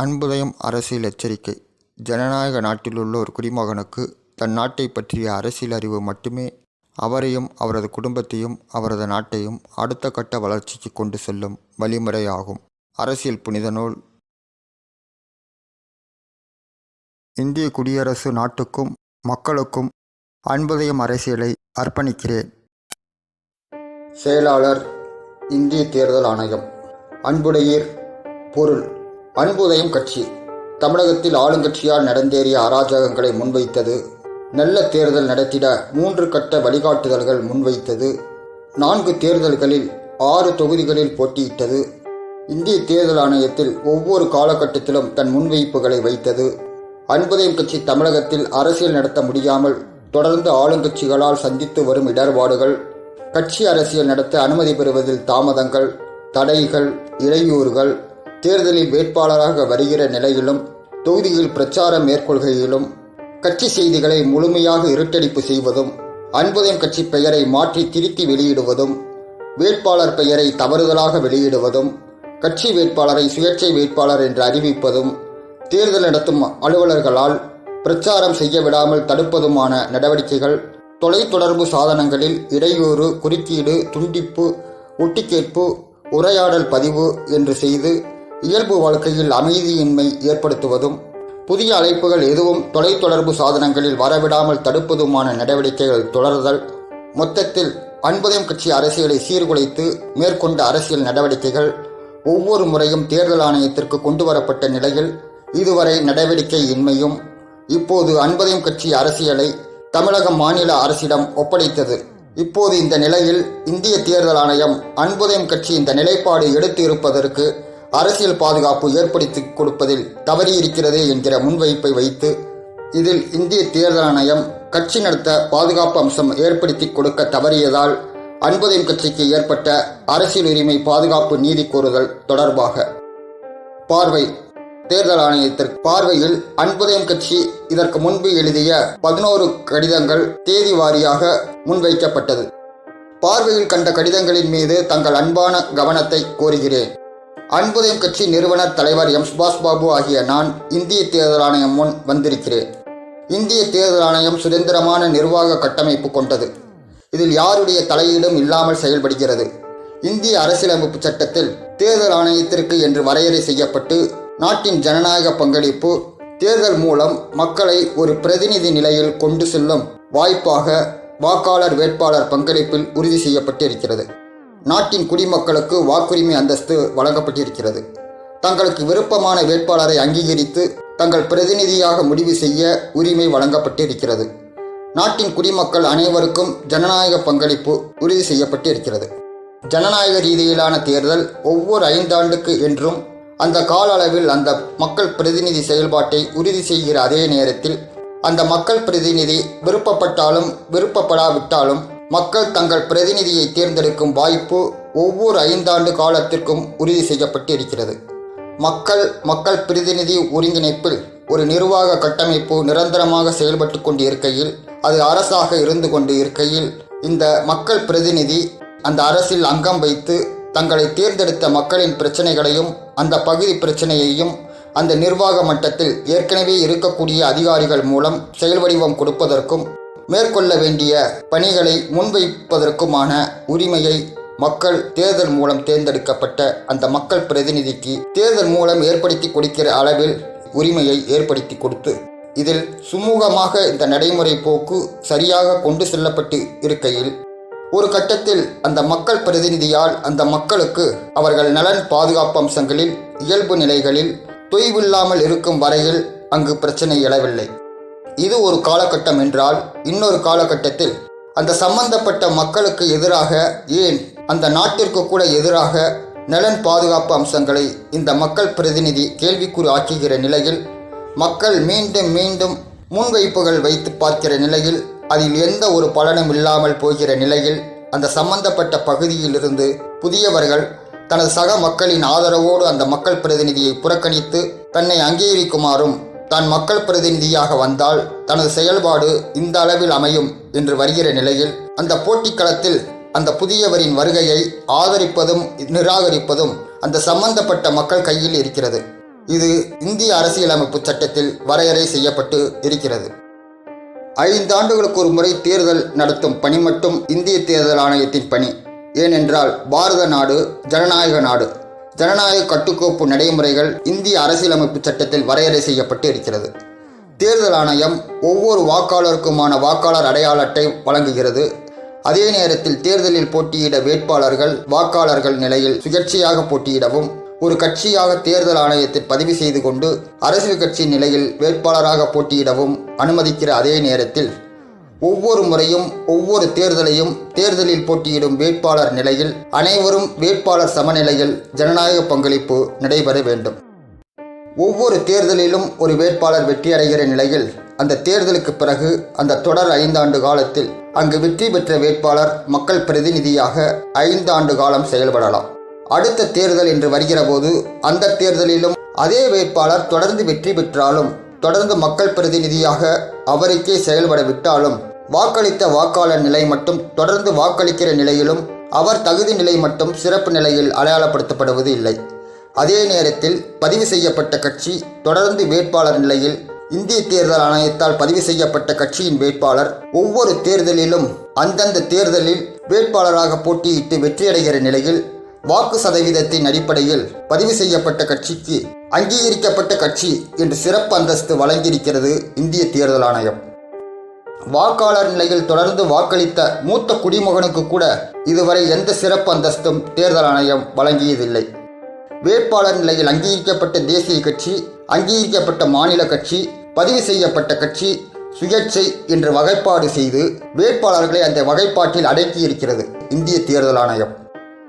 அன்புதயம் அரசியல் எச்சரிக்கை. ஜனநாயக நாட்டிலுள்ள ஒரு குடிமகனுக்கு தன் நாட்டை பற்றிய அரசியல் அறிவு மட்டுமே அவரையும் அவரது குடும்பத்தையும் அவரது நாட்டையும் அடுத்த கட்ட வளர்ச்சிக்கு கொண்டு செல்லும் வழிமுறையாகும். அரசியல் புனித நூல். இந்திய குடியரசு நாட்டுக்கும் மக்களுக்கும் அன்புதயம் அரசியலை அர்ப்பணிக்கிறேன். செயலாளர், இந்திய தேர்தல் ஆணையம். அன்புடையீர். பொருள்: அன்புதயம் கட்சி தமிழகத்தில் ஆளுங்கட்சியால் நடந்தேறிய அராஜகங்களை முன்வைத்தது, நல்ல தேர்தல் நடத்திட 3 கட்ட வழிகாட்டுதல்கள் முன்வைத்தது, 4 தேர்தல்களில் 6 தொகுதிகளில் போட்டியிட்டது, இந்திய தேர்தல் ஆணையத்தில் ஒவ்வொரு காலகட்டத்திலும் தன் முன்வைப்புகளை வைத்தது. அன்புதயம் கட்சி தமிழகத்தில் அரசியல் நடத்த முடியாமல் தொடர்ந்து ஆளுங்கட்சிகளால் சந்தித்து வரும் இடர்பாடுகள், கட்சி அரசியல் நடத்த அனுமதி பெறுவதில் தாமதங்கள், தடைகள், இடையூறுகள், தேர்தலில் வேட்பாளராக வருகிற நிலையிலும் தொகுதியில் பிரச்சாரம் மேற்கொள்கையிலும் கட்சி செய்திகளை முழுமையாக இருட்டடிப்பு செய்வதும், அன்புதயம் கட்சி பெயரை மாற்றி திருத்தி வெளியிடுவதும், வேட்பாளர் பெயரை தவறுதலாக வெளியிடுவதும், கட்சி வேட்பாளரை சுயேட்சை வேட்பாளர் என்று அறிவிப்பதும், தேர்தல் நடத்தும் அலுவலர்களால் பிரச்சாரம் செய்ய விடாமல் தடுப்பதுமான நடவடிக்கைகள், தொலைத்தொடர்பு சாதனங்களில் இடையூறு, குறுக்கீடு, துண்டிப்பு, ஒட்டுக்கேட்பு, உரையாடல் பதிவு என்று செய்து இயல்பு வாழ்க்கையில் அமைதியின்மை ஏற்படுத்துவதும், புதிய அழைப்புகள் எதுவும் தொலைத்தொடர்பு சாதனங்களில் வரவிடாமல் தடுப்பதுமான நடவடிக்கைகள் தொடர்தல், மொத்தத்தில் அன்புதயம் கட்சி அரசியலை சீர்குலைத்து மேற்கொண்ட அரசியல் நடவடிக்கைகள் ஒவ்வொரு முறையும் தேர்தல் ஆணையத்திற்கு கொண்டு வரப்பட்ட நிலையில் இதுவரை நடவடிக்கை இன்மையும் இப்போது அன்புதயம் கட்சி அரசியலை தமிழக மாநில அரசிடம் ஒப்படைத்தது. இப்போது இந்த நிலையில் இந்திய தேர்தல் ஆணையம் அன்புதயம் கட்சி இந்த நிலைப்பாடு எடுத்து இருப்பதற்கு அரசியல் பாதுகாப்பு ஏற்படுத்தி கொடுப்பதில் தவறியிருக்கிறது என்கிற முன்வைப்பை வைத்து இதில் இந்திய தேர்தல் ஆணையம் கட்சி நடத்த பாதுகாப்பு அம்சம் ஏற்படுத்தி கொடுக்க தவறியதால் அன்புதயம் கட்சிக்கு ஏற்பட்ட அரசியல் உரிமை பாதுகாப்பு நீதி கோருதல் தொடர்பாக பார்வை. தேர்தல் ஆணையத்திற்கு பார்வையில் அன்புதயம் கட்சி இதற்கு முன்பு எழுதிய 11 கடிதங்கள் தேதி வாரியாக முன்வைக்கப்பட்டது. பார்வையில் கண்ட கடிதங்களின் மீது தங்கள் அன்பான கவனத்தை கோருகிறேன். அன்புதயம் கட்சி நிறுவனர் தலைவர் எம். சுபாஷ் பாபு ஆகிய நான் இந்திய தேர்தல் ஆணையம் முன் வந்திருக்கிறேன். இந்திய தேர்தல் ஆணையம் சுதந்திரமான நிர்வாக கட்டமைப்பு கொண்டது. இதில் யாருடைய தலையீடும் இல்லாமல் செயல்படுகிறது. இந்திய அரசியலமைப்பு சட்டத்தில் தேர்தல் ஆணையத்திற்கு என்று வரையறை செய்யப்பட்டு நாட்டின் ஜனநாயக பங்களிப்பு தேர்தல் மூலம் மக்களை ஒரு பிரதிநிதி நிலையில் கொண்டு செல்லும் வாய்ப்பாக வாக்காளர் வேட்பாளர் பங்களிப்பில் உறுதி செய்யப்பட்டிருக்கிறது. நாட்டின் குடிமக்களுக்கு வாக்குரிமை அந்தஸ்து வழங்கப்பட்டிருக்கிறது. தங்களுக்கு விருப்பமான வேட்பாளரை அங்கீகரித்து தங்கள் பிரதிநிதியாக முடிவு செய்ய உரிமை வழங்கப்பட்டிருக்கிறது. நாட்டின் குடிமக்கள் அனைவருக்கும் ஜனநாயக பங்களிப்பு உறுதி செய்யப்பட்டிருக்கிறது. ஜனநாயக ரீதியிலான தேர்தல் ஒவ்வொரு 5 ஆண்டுக்கு என்றும் அந்த கால அளவில் அந்த மக்கள் பிரதிநிதி செயல்பாட்டை உறுதி செய்கிற அதே நேரத்தில் அந்த மக்கள் பிரதிநிதி விருப்பப்பட்டாலும் விருப்பப்படாவிட்டாலும் மக்கள் தங்கள் பிரதிநிதியை தேர்ந்தெடுக்கும் வாய்ப்பு ஒவ்வொரு 5 ஆண்டு காலத்திற்கும் உறுதி செய்யப்பட்டிருக்கிறது. மக்கள் பிரதிநிதி ஒருங்கிணைப்பில் ஒரு நிர்வாக கட்டமைப்பு நிரந்தரமாக செயல்பட்டு கொண்டு இருக்கையில், அது அரசாக இருந்து கொண்டு இருக்கையில், இந்த மக்கள் பிரதிநிதி அந்த அரசில் அங்கம் வைத்து தங்களை தேர்ந்தெடுத்த மக்களின் பிரச்சனைகளையும் அந்த பகுதி பிரச்சனையையும் அந்த நிர்வாக மட்டத்தில் ஏற்கனவே இருக்கக்கூடிய அதிகாரிகள் மூலம் செயல் வடிவம் கொடுப்பதற்கும் மேற்கொள்ள வேண்டிய பணிகளை முன்வைப்பதற்குமான உரிமையை மக்கள் தேர்தல் மூலம் தேர்ந்தெடுக்கப்பட்ட அந்த மக்கள் பிரதிநிதிக்கு தேர்தல் மூலம் ஏற்படுத்தி கொடுக்கிற அளவில் உரிமையை ஏற்படுத்தி கொடுத்து இதில் சுமூகமாக இந்த நடைமுறை போக்கு சரியாக கொண்டு செல்லப்பட்டு இருக்கையில் ஒரு கட்டத்தில் அந்த மக்கள் பிரதிநிதியால் அந்த மக்களுக்கு அவர்கள் நலன் பாதுகாப்பு அம்சங்களில் இயல்பு நிலைகளில் தொய்வில்லாமல் இருக்கும் வரையில் அங்கு பிரச்சனை எழவில்லை. இது ஒரு காலகட்டம் என்றால் இன்னொரு காலகட்டத்தில் அந்த சம்பந்தப்பட்ட மக்களுக்கு எதிராக, ஏன் அந்த நாட்டிற்கு கூட எதிராக நலன் பாதுகாப்பு அம்சங்களை இந்த மக்கள் பிரதிநிதி கேள்விக்குறி ஆக்குகிற நிலையில் மக்கள் மீண்டும் மீண்டும் முன்வைப்புகள் வைத்து பார்க்கிற நிலையில் அதில் எந்த ஒரு பலனும் இல்லாமல் போகிற நிலையில் அந்த சம்பந்தப்பட்ட பகுதியிலிருந்து புதியவர்கள் தனது சக மக்களின் ஆதரவோடு அந்த மக்கள் பிரதிநிதியை புறக்கணித்து தன்னை அங்கீகரிக்குமாறும் தான் மக்கள் பிரதிநிதியாக வந்தால் தனது செயல்பாடு இந்த அளவில் அமையும் என்று வருகிற நிலையில் அந்த போட்டிக்களத்தில் அந்த புதியவரின் வருகையை ஆதரிப்பதும் நிராகரிப்பதும் அந்த சம்பந்தப்பட்ட மக்கள் கையில் இருக்கிறது. இது இந்திய அரசியலமைப்பு சட்டத்தில் வரையறை செய்யப்பட்டு இருக்கிறது. 5 ஆண்டுகளுக்கு ஒரு முறை தேர்தல் நடத்தும் பணி மட்டும் இந்திய தேர்தல் ஆணையத்தின் பணி. ஏனென்றால் பாரத நாடு ஜனநாயக நாடு. ஜனநாயக கட்டுக்கோப்பு நடைமுறைகள் இந்திய அரசியலமைப்பு சட்டத்தில் வரையறை செய்யப்பட்டு இருக்கிறது. தேர்தல் ஆணையம் ஒவ்வொரு வாக்காளருக்குமான வாக்காளர் அடையாள அட்டை வழங்குகிறது. அதே நேரத்தில் தேர்தலில் போட்டியிட வேட்பாளர்கள் வாக்காளர்கள் நிலையில் சுயேட்சையாக போட்டியிடவும், ஒரு கட்சியாக தேர்தல் ஆணையத்தில் பதிவு செய்து கொண்டு அரசியல் கட்சி நிலையில் வேட்பாளராக போட்டியிடவும் அனுமதிக்கிற அதே நேரத்தில் ஒவ்வொரு முறையும் ஒவ்வொரு தேர்தலையும் தேர்தலில் போட்டியிடும் வேட்பாளர் நிலையில் அனைவரும் வேட்பாளர் சமநிலையில் ஜனநாயக பங்களிப்பு நடைபெற வேண்டும். ஒவ்வொரு தேர்தலிலும் ஒரு வேட்பாளர் வெற்றியடைகிற நிலையில் அந்த தேர்தலுக்கு பிறகு அந்த தொடர் 5 ஆண்டு காலத்தில் அங்கு வெற்றி பெற்ற வேட்பாளர் மக்கள் பிரதிநிதியாக 5 ஆண்டு காலம் செயல்படலாம். அடுத்த தேர்தல் என்று வருகிற போது அந்த தேர்தலிலும் அதே வேட்பாளர் தொடர்ந்து வெற்றி பெற்றாலும் தொடர்ந்து மக்கள் பிரதிநிதியாக அவருக்கே செயல்பட விட்டாலும் வாக்களித்த வாக்காளர் நிலை மட்டும் தொடர்ந்து வாக்களிக்கிற நிலையிலும் அவர் தகுதி நிலை மட்டும் சிறப்பு நிலையில் அடையாளப்படுத்தப்படுவது இல்லை. அதே நேரத்தில் பதிவு செய்யப்பட்ட கட்சி தொடர்ந்து வேட்பாளர் நிலையில் இந்திய தேர்தல் ஆணையத்தால் பதிவு செய்யப்பட்ட கட்சியின் வேட்பாளர் ஒவ்வொரு தேர்தலிலும் அந்தந்த தேர்தலில் வேட்பாளராக போட்டியிட்டு வெற்றியடைகிற நிலையில் வாக்கு சதவீதத்தின் அடிப்படையில் பதிவு செய்யப்பட்ட கட்சிக்கு அங்கீகரிக்கப்பட்ட கட்சி என்று சிறப்பு அந்தஸ்து வழங்கியிருக்கிறது இந்திய தேர்தல் ஆணையம். வாக்காளர் நிலையில் தொடர்ந்து வாக்களித்த மூத்த குடிமகனுக்கு கூட இதுவரை எந்த சிறப்பு அந்தஸ்தும் தேர்தல் ஆணையம் வழங்கியதில்லை. வேட்பாளர் நிலையில் அங்கீகரிக்கப்பட்ட தேசிய கட்சி, அங்கீகரிக்கப்பட்ட மாநில கட்சி, பதிவு செய்யப்பட்ட கட்சி, சுயேட்சை என்று வகைப்பாடு செய்து வேட்பாளர்களை அந்த வகைப்பாட்டில் அடக்கியிருக்கிறது இந்திய தேர்தல் ஆணையம்.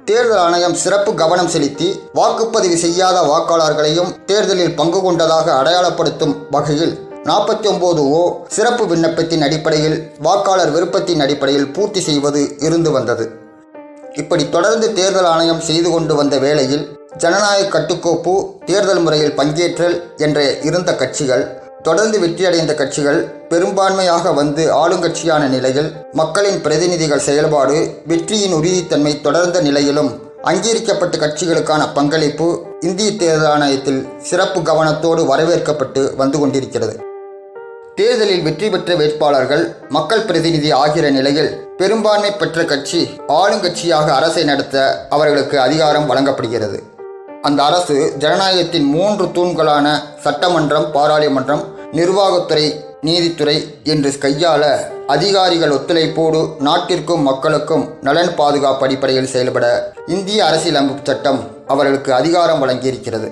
தேர்தல் ஆணையம் சிறப்பு கவனம் செலுத்தி வாக்குப்பதிவு செய்யாத வாக்காளர்களையும் தேர்தலில் பங்கு கொண்டதாக அடையாளப்படுத்தும் வகையில் 49O சிறப்பு விண்ணப்பத்தின் அடிப்படையில் வாக்காளர் விருப்பத்தின் அடிப்படையில் பூர்த்தி செய்வது இருந்து வந்தது. இப்படி தொடர்ந்து தேர்தல் ஆணையம் செய்து கொண்டு வந்த வேளையில் ஜனநாயக கட்டுக்கோப்பு, தேர்தல் முறையில் பங்கேற்றல் என்ற இருந்த கட்சிகள், தொடர்ந்து வெற்றியடைந்த கட்சிகள் பெரும்பான்மையாக வந்து ஆளுங்கட்சியான நிலையில் மக்களின் பிரதிநிதிகள் செயல்பாடு, வெற்றியின் உறுதித்தன்மை தொடர்ந்த நிலையிலும் அங்கீகரிக்கப்பட்ட கட்சிகளுக்கான பங்களிப்பு இந்திய தேர்தல் ஆணையத்தில் சிறப்பு கவனத்தோடு வரவேற்கப்பட்டு வந்து கொண்டிருக்கிறது. தேர்தலில் வெற்றி பெற்ற வேட்பாளர்கள் மக்கள் பிரதிநிதி ஆகிற நிலையில் பெரும்பான்மை பெற்ற கட்சி ஆளுங்கட்சியாக அரசை நடத்த அவர்களுக்கு அதிகாரம் வழங்கப்படுகிறது. அந்த அரசு ஜனநாயகத்தின் 3 தூண்களான சட்டமன்றம், பாராளுமன்றம், நிர்வாகத்துறை, நீதித்துறை என்று கையாள அதிகாரிகள் ஒத்துழைப்போடு நாட்டிற்கும் மக்களுக்கும் நலன் பாதுகாப்பு அடிப்படையில் செயல்பட இந்திய அரசியலமைப்பு சட்டம் அவர்களுக்கு அதிகாரம் வழங்கியிருக்கிறது.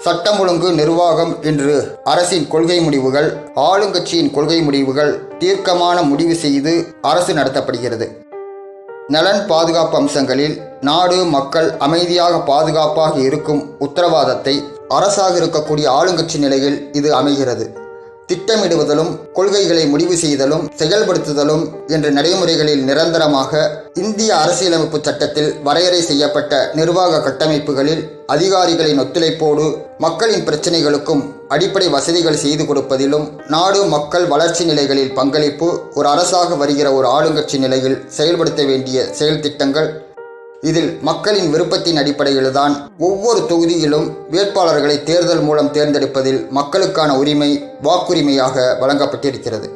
சட்டம் ஒழுங்கு, நிர்வாகம் என்று அரசின் கொள்கை முடிவுகள், ஆளுங்கட்சியின் கொள்கை முடிவுகள் தீர்க்கமான முடிவு செய்து அரசு நடத்தப்படுகிறது. நலன் பாதுகாப்பு அம்சங்களில் நாடு மக்கள் அமைதியாக பாதுகாப்பாக இருக்கும் உத்தரவாதத்தை அரசாக இருக்கக்கூடிய ஆளுங்கட்சி நிலையில் இது அமைகிறது. திட்டமிடுவதிலும் கொள்கைகளை முடிவு செய்தலும் செயல்படுத்துதலும் என்ற நடைமுறைகளில் நிரந்தரமாக இந்திய அரசியலமைப்பு சட்டத்தில் வரையறை செய்யப்பட்ட நிர்வாக கட்டமைப்புகளில் அதிகாரிகளின் ஒத்துழைப்போடு மக்களின் பிரச்சினைகளுக்கும் அடிப்படை வசதிகள் செய்து கொடுப்பதிலும் நாடு மக்கள் வளர்ச்சி நிலைகளில் பங்களிப்பு ஒரு அரசாக வருகிற ஒரு ஆளுங்கட்சி நிலையில் செயல்படுத்த வேண்டிய செயல் திட்டங்கள், இதில் மக்களின் விருப்பத்தின் அடிப்படையில்தான் ஒவ்வொரு தொகுதியிலும் வேட்பாளர்களை தேர்தல் மூலம் தேர்ந்தெடுப்பதில் மக்களுக்கான உரிமை வாக்குரிமையாக வழங்கப்பட்டிருக்கிறது.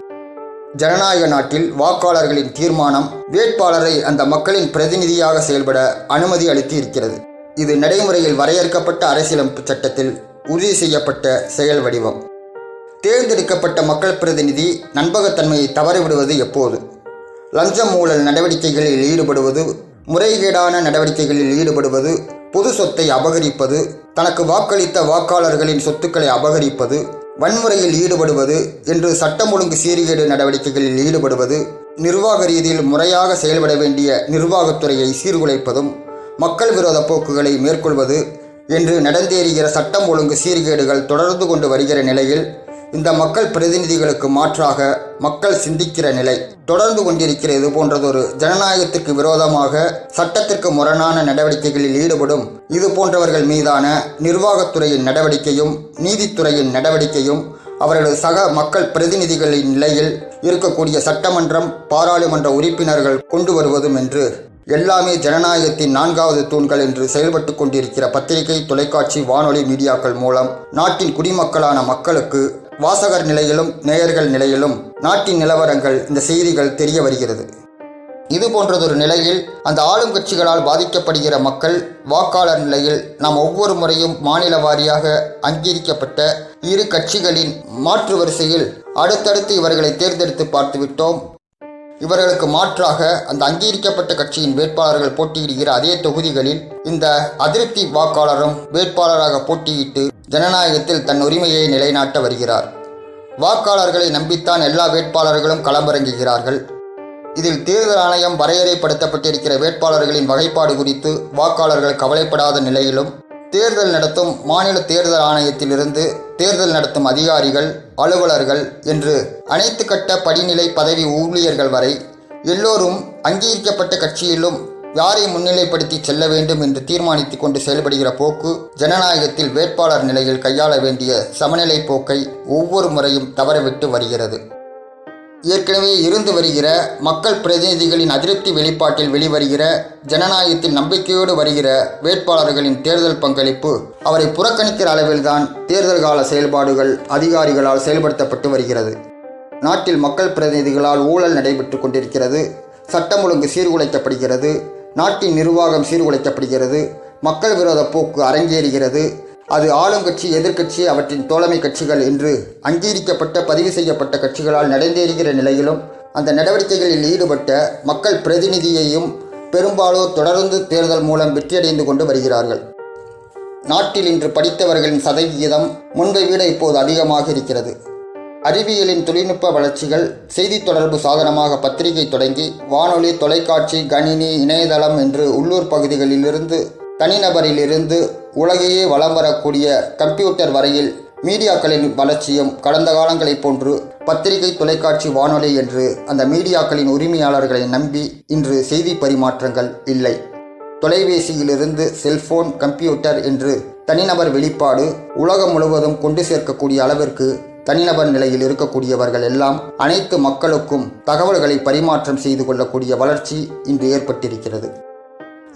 ஜனநாயக நாட்டில் வாக்காளர்களின் தீர்மானம் வேட்பாளரை அந்த மக்களின் பிரதிநிதியாக செயல்பட அனுமதி அளித்து இருக்கிறது. இது நடைமுறையில் வரையறுக்கப்பட்ட அரசியலமைப்பு சட்டத்தில் உறுதி செய்யப்பட்ட செயல் வடிவம். தேர்ந்தெடுக்கப்பட்ட மக்கள் பிரதிநிதி நம்பகத்தன்மையை தவறிவிடுவது எப்போது? லஞ்சம் ஊழல் நடவடிக்கைகளில் ஈடுபடுவது, முறைகேடான நடவடிக்கைகளில் ஈடுபடுவது, பொது சொத்தை அபகரிப்பது, தனக்கு வாக்களித்த வாக்காளர்களின் சொத்துக்களை அபகரிப்பது, வன்முறையில் ஈடுபடுவது என்று சட்டம் ஒழுங்கு சீர்கேடு நடவடிக்கைகளில் ஈடுபடுவது, நிர்வாக ரீதியில் முறையாக செயல்பட வேண்டிய நிர்வாகத்துறையை சீர்குலைப்பதும், மக்கள் விரோத போக்குகளை மேற்கொள்வது என்று நடந்தேறுகிற சட்டம் ஒழுங்கு சீர்கேடுகள் தொடர்ந்து கொண்டு வருகிற நிலையில் இந்த மக்கள் பிரதிநிதிகளுக்கு மாற்றாக மக்கள் சிந்திக்கிற நிலை தொடர்ந்து கொண்டிருக்கிறது. போன்றதொரு ஜனநாயகத்திற்கு விரோதமாக சட்டத்திற்கு முரணான நடவடிக்கைகளில் ஈடுபடும் இது போன்றவர்கள் மீதான நிர்வாகத்துறையின் நடவடிக்கையும் நீதித்துறையின் நடவடிக்கையும் அவர்களது சக மக்கள் பிரதிநிதிகளின் நிலையில் இருக்கக்கூடிய சட்டமன்றம், பாராளுமன்ற உறுப்பினர்கள் கொண்டு வருவதும் என்று எல்லாமே ஜனநாயகத்தின் 4வது தூண்கள் என்று செயல்பட்டு கொண்டிருக்கிற பத்திரிகை, தொலைக்காட்சி, வானொலி, மீடியாக்கள் மூலம் நாட்டின் குடிமக்களான மக்களுக்கு வாசகர் நிலையிலும் நேயர்கள் நிலையிலும் நாட்டின் நிலவரங்கள், இந்த செய்திகள் தெரிய வருகிறது. இது போன்றதொரு நிலையில் அந்த ஆளும் கட்சிகளால் பாதிக்கப்படுகிற மக்கள் வாக்காளர் நிலையில் நாம் ஒவ்வொரு முறையும் மாநில வாரியாக அங்கீகரிக்கப்பட்ட இரு கட்சிகளின் மாற்று வரிசையில் அடுத்தடுத்து இவர்களை தேர்ந்தெடுத்து பார்த்துவிட்டோம். இவர்களுக்கு மாற்றாக அந்த அங்கீகரிக்கப்பட்ட கட்சியின் வேட்பாளர்கள் போட்டியிடுகிற அதே தொகுதிகளில் இந்த அதிருப்தி வாக்காளரும் வேட்பாளராக போட்டியிட்டு ஜனநாயகத்தில் தன் உரிமையை நிலைநாட்ட வருகிறார். வாக்காளர்களை நம்பித்தான் எல்லா வேட்பாளர்களும் களமிறங்குகிறார்கள். இதில் தேர்தல் ஆணையம் வரையறைப்படுத்தப்பட்டிருக்கிற வேட்பாளர்களின் வகைப்பாடு குறித்து வாக்காளர்கள் கவலைப்படாத நிலையிலும், தேர்தல் நடத்தும் மாநில தேர்தல் ஆணையத்திலிருந்து தேர்தல் நடத்தும் அதிகாரிகள், அலுவலர்கள் என்று அனைத்து கட்ட படிநிலை பதவி ஊழியர்கள் வரை எல்லோரும் அங்கீகரிக்கப்பட்ட கட்சியிலும் யாரை முன்னிலைப்படுத்தி செல்ல வேண்டும் என்று தீர்மானித்து கொண்டு செயல்படுகிற போக்கு ஜனநாயகத்தில் வேட்பாளர் நிலையில் கையாள வேண்டிய சமநிலை போக்கை ஒவ்வொரு முறையும் தவறவிட்டு வருகிறது. ஏற்கனவே இருந்து வருகிற மக்கள் பிரதிநிதிகளின் அதிருப்தி வெளிப்பாட்டில் வெளிவருகிற ஜனநாயகத்தில் நம்பிக்கையோடு வருகிற வேட்பாளர்களின் தேர்தல் பங்களிப்பு அவரை புறக்கணிக்கிற அளவில்தான் தேர்தல் கால செயல்பாடுகள் அதிகாரிகளால் செயல்படுத்தப்பட்டு வருகிறது. நாட்டில் மக்கள் பிரதிநிதிகளால் ஊழல் நடைபெற்று கொண்டிருக்கிறது. சட்டம் ஒழுங்கு சீர்குலைக்கப்படுகிறது. நாட்டின் நிர்வாகம் சீர்குலைக்கப்படுகிறது. மக்கள் விரோத போக்கு அரங்கேறுகிறது. அது ஆளுங்கட்சி, எதிர்க்கட்சி, அவற்றின் தோழமை கட்சிகள் என்று அங்கீகரிக்கப்பட்ட பதிவு செய்யப்பட்ட கட்சிகளால் நடந்தேறுகிற நிலையிலும் அந்த நடவடிக்கைகளில் ஈடுபட்ட மக்கள் பிரதிநிதியையும் பெரும்பாலோர் தொடர்ந்து தேர்தல் மூலம் வெற்றியடைந்து கொண்டு வருகிறார்கள். நாட்டில் இன்று படித்தவர்களின் சதவிகிதம் முன்பை விட இப்போது அதிகமாக இருக்கிறது. அறிவியலின் தொழில்நுட்ப வளர்ச்சிகள் செய்தி தொடர்பு சாதனமாக பத்திரிகை தொடங்கி வானொலி, தொலைக்காட்சி, கணினி, இணையதளம் என்று உள்ளூர் பகுதிகளிலிருந்து தனிநபரிலிருந்து உலகையே வலம் வரக்கூடிய கம்ப்யூட்டர் வரையில் மீடியாக்களின் வளர்ச்சியும் கடந்த காலங்களைப் போன்று பத்திரிகை, தொலைக்காட்சி, வானொலி என்று அந்த மீடியாக்களின் உரிமையாளர்களை நம்பி இன்று செய்தி பரிமாற்றங்கள் இல்லை. தொலைபேசியிலிருந்து செல்போன், கம்ப்யூட்டர் என்று தனிநபர் வெளிப்பாடு உலகம் முழுவதும் கொண்டு சேர்க்கக்கூடிய அளவிற்கு தனிநபர் நிலையில் இருக்கக்கூடியவர்கள் எல்லாம் அனைத்து மக்களுக்கும் தகவல்களை பரிமாற்றம் செய்து கொள்ளக்கூடிய வளர்ச்சி இன்று ஏற்பட்டிருக்கிறது.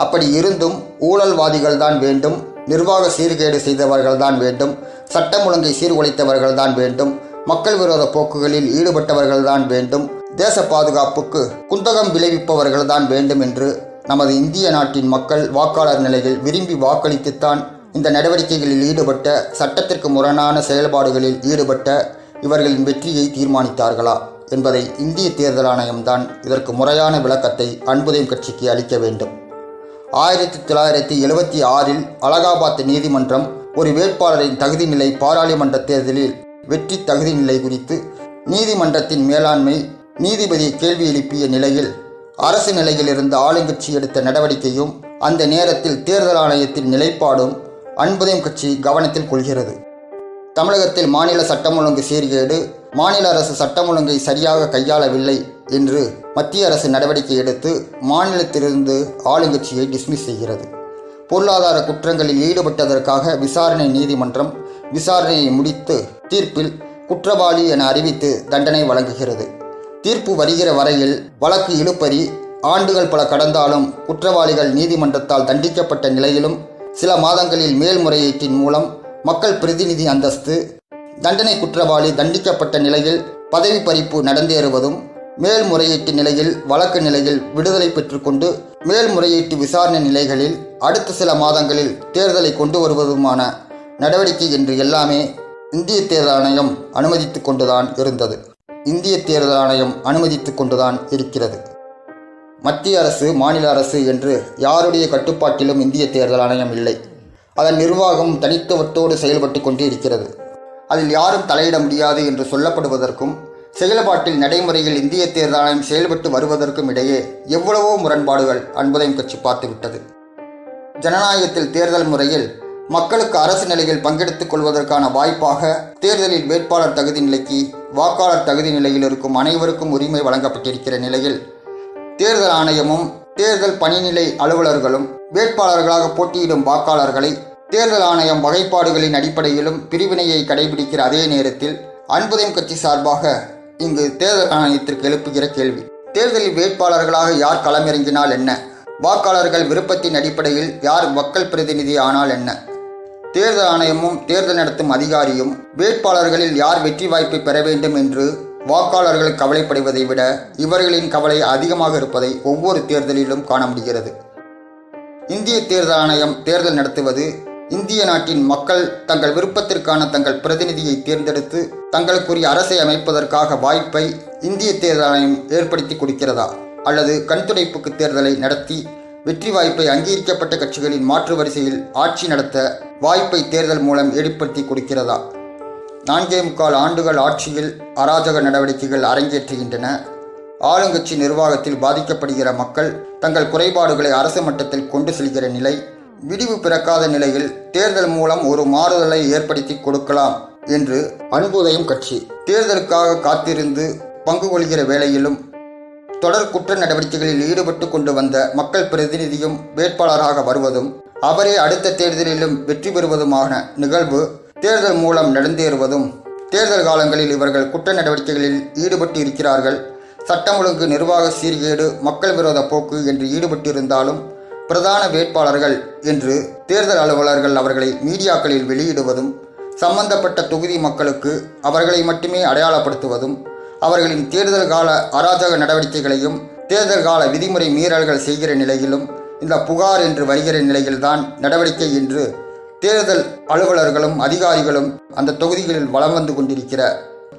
அப்படி இருந்தும் ஊழல்வாதிகள்தான் வேண்டும், நிர்வாக சீர்கேடு செய்தவர்கள்தான் வேண்டும், சட்டம் ஒழுங்கை சீர்குலைத்தவர்கள்தான் வேண்டும், மக்கள் விரோத போக்குகளில் ஈடுபட்டவர்கள்தான் வேண்டும், தேச பாதுகாப்புக்கு குந்தகம் விளைவிப்பவர்கள்தான் வேண்டும் என்று நமது இந்திய நாட்டின் மக்கள் வாக்காளர் நிலையில் விரும்பி வாக்களித்துத்தான் இந்த நடவடிக்கைகளில் ஈடுபட்ட, சட்டத்திற்கு முரணான செயல்பாடுகளில் ஈடுபட்ட இவர்களின் வெற்றியை தீர்மானித்தார்களா என்பதை இந்திய தேர்தல் ஆணையம்தான் இதற்கு முறையான விளக்கத்தை அன்புதயம் கட்சிக்கு அளிக்க வேண்டும். 1976 அலகாபாத் நீதிமன்றம் ஒரு வேட்பாளரின் தகுதி நிலை பாராளுமன்ற தேர்தலில் வெற்றி தகுதி நிலை குறித்து நீதிமன்றத்தின் மேலாண்மை நீதிபதியை கேள்வி எழுப்பிய நிலையில் அரசு நிலையில் இருந்த ஆளுங்கட்சி எடுத்த நடவடிக்கையும் அந்த நேரத்தில் தேர்தல் ஆணையத்தின் நிலைப்பாடும் அன்புதயம் கட்சி கவனத்தில் கொள்கிறது. தமிழகத்தில் மாநில சட்டம் ஒழுங்கு சீர்கேடு, மாநில அரசு சட்டம் ஒழுங்கை சரியாக கையாளவில்லை என்று மத்திய அரசு நடவடிக்கை எடுத்து மாநிலத்திலிருந்து ஆளுங்கட்சியை டிஸ்மிஸ் செய்கிறது. பொருளாதார குற்றங்களில் ஈடுபட்டதற்காக விசாரணை நீதிமன்றம் விசாரணையை முடித்து தீர்ப்பில் குற்றவாளி என அறிவித்து தண்டனை வழங்குகிறது. தீர்ப்பு வருகிற வரையில் வழக்கு இழுபறி ஆண்டுகள் பல கடந்தாலும் குற்றவாளிகள் நீதிமன்றத்தால் தண்டிக்கப்பட்ட நிலையிலும் சில மாதங்களில் மேல்முறையீட்டின் மூலம் மக்கள் பிரதிநிதி அந்தஸ்து, தண்டனை குற்றவாளி தண்டிக்கப்பட்ட நிலையில் பதவி பறிப்பு நடந்தேறுவதும், மேல்முறையீட்டு நிலையில் வழக்கு நிலையில் விடுதலை பெற்றுக்கொண்டு மேல்முறையீட்டு விசாரணை நிலைகளில் அடுத்த சில மாதங்களில் தேர்தலை கொண்டு வருவதுமான நடவடிக்கை என்று எல்லாமே இந்திய தேர்தல் ஆணையம் அனுமதித்து கொண்டுதான் இருந்தது. இந்திய தேர்தல் ஆணையம் அனுமதித்து கொண்டுதான் இருக்கிறது. மத்திய அரசு, மாநில அரசு என்று யாருடைய கட்டுப்பாட்டிலும் இந்திய தேர்தல் ஆணையம் இல்லை. அதன் நிர்வாகம் தனித்துவத்தோடு செயல்பட்டு கொண்டே இருக்கிறது. அதில் யாரும் தலையிட முடியாது என்று சொல்லப்படுவதற்கும் செயல்பாட்டில் நடைமுறையில் இந்திய தேர்தல் ஆணையம் செயல்பட்டு வருவதற்கும் இடையே எவ்வளவோ முரண்பாடுகள் அன்புதயம் கட்சி பார்த்துவிட்டது. ஜனநாயகத்தில் தேர்தல் முறையில் மக்களுக்கு அரசு நிலையில் பங்கெடுத்துக் கொள்வதற்கான வாய்ப்பாக தேர்தலில் வேட்பாளர் தகுதி நிலைக்கு வாக்காளர் தகுதி நிலையில் இருக்கும் அனைவருக்கும் உரிமை வழங்கப்பட்டிருக்கிற நிலையில் தேர்தல் ஆணையமும் தேர்தல் பணிநிலை அலுவலர்களும் வேட்பாளர்களாக போட்டியிடும் வாக்காளர்களை தேர்தல் ஆணையம் வகைப்பாடுகளின் அடிப்படையிலும் பிரிவினையை கடைபிடிக்கிற அதே நேரத்தில் அன்புதயம் கட்சி சார்பாக இங்கு தேர்தல் ஆணையத்திற்கு எழுப்புகிற கேள்வி, தேர்தலில் வேட்பாளர்களாக யார் களமிறங்கினால் என்ன, வாக்காளர்கள் விருப்பத்தின் அடிப்படையில் யார் மக்கள் பிரதிநிதி ஆனால் என்ன? தேர்தல் ஆணையமும் தேர்தல் நடத்தும் அதிகாரியும் வேட்பாளர்களில் யார் வெற்றி வாய்ப்பை பெற வேண்டும் என்று வாக்காளர்கள் கவலைப்படுவதை விட இவர்களின் கவலை அதிகமாக இருப்பதை ஒவ்வொரு தேர்தலிலும் காண முடிகிறது. இந்திய தேர்தல் ஆணையம் தேர்தல் நடத்துவது இந்திய நாட்டின் மக்கள் தங்கள் விருப்பத்திற்கான தங்கள் பிரதிநிதியை தேர்ந்தெடுத்து தங்களுக்குரிய அரசை அமைப்பதற்காக வாய்ப்பை இந்திய தேர்தல் ஆணையம் ஏற்படுத்தி கொடுக்கிறதா, அல்லது கண்துடைப்புக்கு தேர்தலை நடத்தி வெற்றி வாய்ப்பை அங்கீகரிக்கப்பட்ட கட்சிகளின் மாற்று வரிசையில் ஆட்சி நடத்த வாய்ப்பை தேர்தல் மூலம் ஏற்படுத்தி கொடுக்கிறதா? 4.25 ஆண்டுகள் ஆட்சியில் அராஜக நடவடிக்கைகள் அரங்கேற்றுகின்றன. ஆளுங்கட்சி நிர்வாகத்தில் பாதிக்கப்படுகிற மக்கள் தங்கள் குறைபாடுகளை அரசு மட்டத்தில் கொண்டு செல்கிற நிலை, விடிவு பிறக்காத நிலையில் தேர்தல் மூலம் ஒரு மாறுதலை ஏற்படுத்தி கொடுக்கலாம் என்று அன்புதயம் கட்சி தேர்தலுக்காக காத்திருந்து பங்கு கொள்கிற வேளையிலும் தொடர் குற்ற நடவடிக்கைகளில் ஈடுபட்டு கொண்டு வந்த மக்கள் பிரதிநிதியும் வேட்பாளராக வருவதும் அவரே அடுத்த தேர்தலிலும் வெற்றி பெறுவதுமான நிகழ்வு தேர்தல் மூலம் நடந்தேறுவதும், தேர்தல் காலங்களில் இவர்கள் குற்ற நடவடிக்கைகளில் ஈடுபட்டு இருக்கிறார்கள், சட்டம் ஒழுங்கு நிர்வாக சீர்கேடு மக்கள் விரோத போக்கு என்று ஈடுபட்டிருந்தாலும் பிரதான வேட்பாளர்கள் என்று தேர்தல் அலுவலர்கள் அவர்களை மீடியாக்களில் வெளியிடுவதும், சம்பந்தப்பட்ட தொகுதி மக்களுக்கு அவர்களை மட்டுமே அடையாளப்படுத்துவதும், அவர்களின் தேர்தல் கால அராஜக நடவடிக்கைகளையும் தேர்தல் கால விதிமுறை மீறல்கள் செய்கிற நிலையிலும் இந்த புகார் என்று வருகிற நிலையில்தான் நடவடிக்கை என்று தேர்தல் அலுவலர்களும் அதிகாரிகளும் அந்த தொகுதிகளில் வலம் வந்து கொண்டிருக்கிற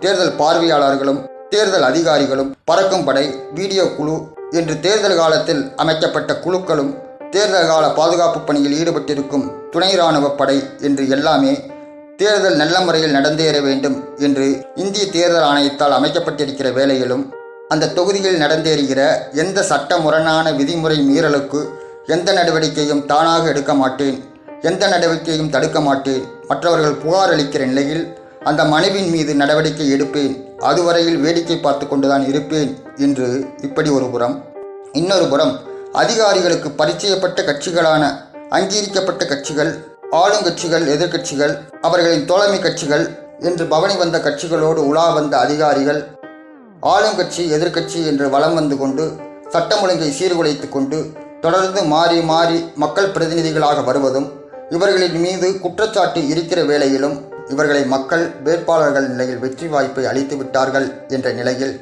தேர்தல் பார்வையாளர்களும் தேர்தல் அதிகாரிகளும் பறக்கும் படை, வீடியோ குழு என்று தேர்தல் காலத்தில் அமைக்கப்பட்ட குழுக்களும் தேர்தல் கால பாதுகாப்பு பணியில் ஈடுபட்டிருக்கும் துணை இராணுவ படை என்று எல்லாமே தேர்தல் நல்ல முறையில் நடந்தேற வேண்டும் என்று இந்திய தேர்தல் ஆணையத்தால் அமைக்கப்பட்டிருக்கிற வேளையிலும் அந்த தொகுதியில் நடந்தேறுகிற எந்த சட்ட முரணான விதிமுறை மீறலுக்கு எந்த நடவடிக்கையும் தானாக எடுக்க மாட்டேன், எந்த நடவடிக்கையும் தடுக்க மாட்டேன், மற்றவர்கள் புகார் அளிக்கிற நிலையில் அந்த மனுவின் மீது நடவடிக்கை எடுப்பேன், அதுவரையில் வேடிக்கை பார்த்து கொண்டுதான் இருப்பேன் என்று இப்படி ஒரு புறம். இன்னொரு புறம் அதிகாரிகளுக்கு பரிச்சயப்பட்ட கட்சிகளான அங்கீகரிக்கப்பட்ட கட்சிகள், ஆளுங்கட்சிகள், எதிர்க்கட்சிகள், அவர்களின் தோழமை கட்சிகள் என்று பவனி வந்த கட்சிகளோடு உலா வந்த அதிகாரிகள் ஆளுங்கட்சி எதிர்க்கட்சி என்று வலம் வந்து கொண்டு சட்டம் ஒழுங்கை சீர்குலைத்து கொண்டு தொடர்ந்து மாறி மாறி மக்கள் பிரதிநிதிகளாக வருவதும், இவர்களின் மீது குற்றச்சாட்டு இருக்கிற வேளையிலும் இவர்களை மக்கள் வேட்பாளர்கள் நிலையில் வெற்றி வாய்ப்பை அளித்து விட்டார்கள் என்ற நிலையில்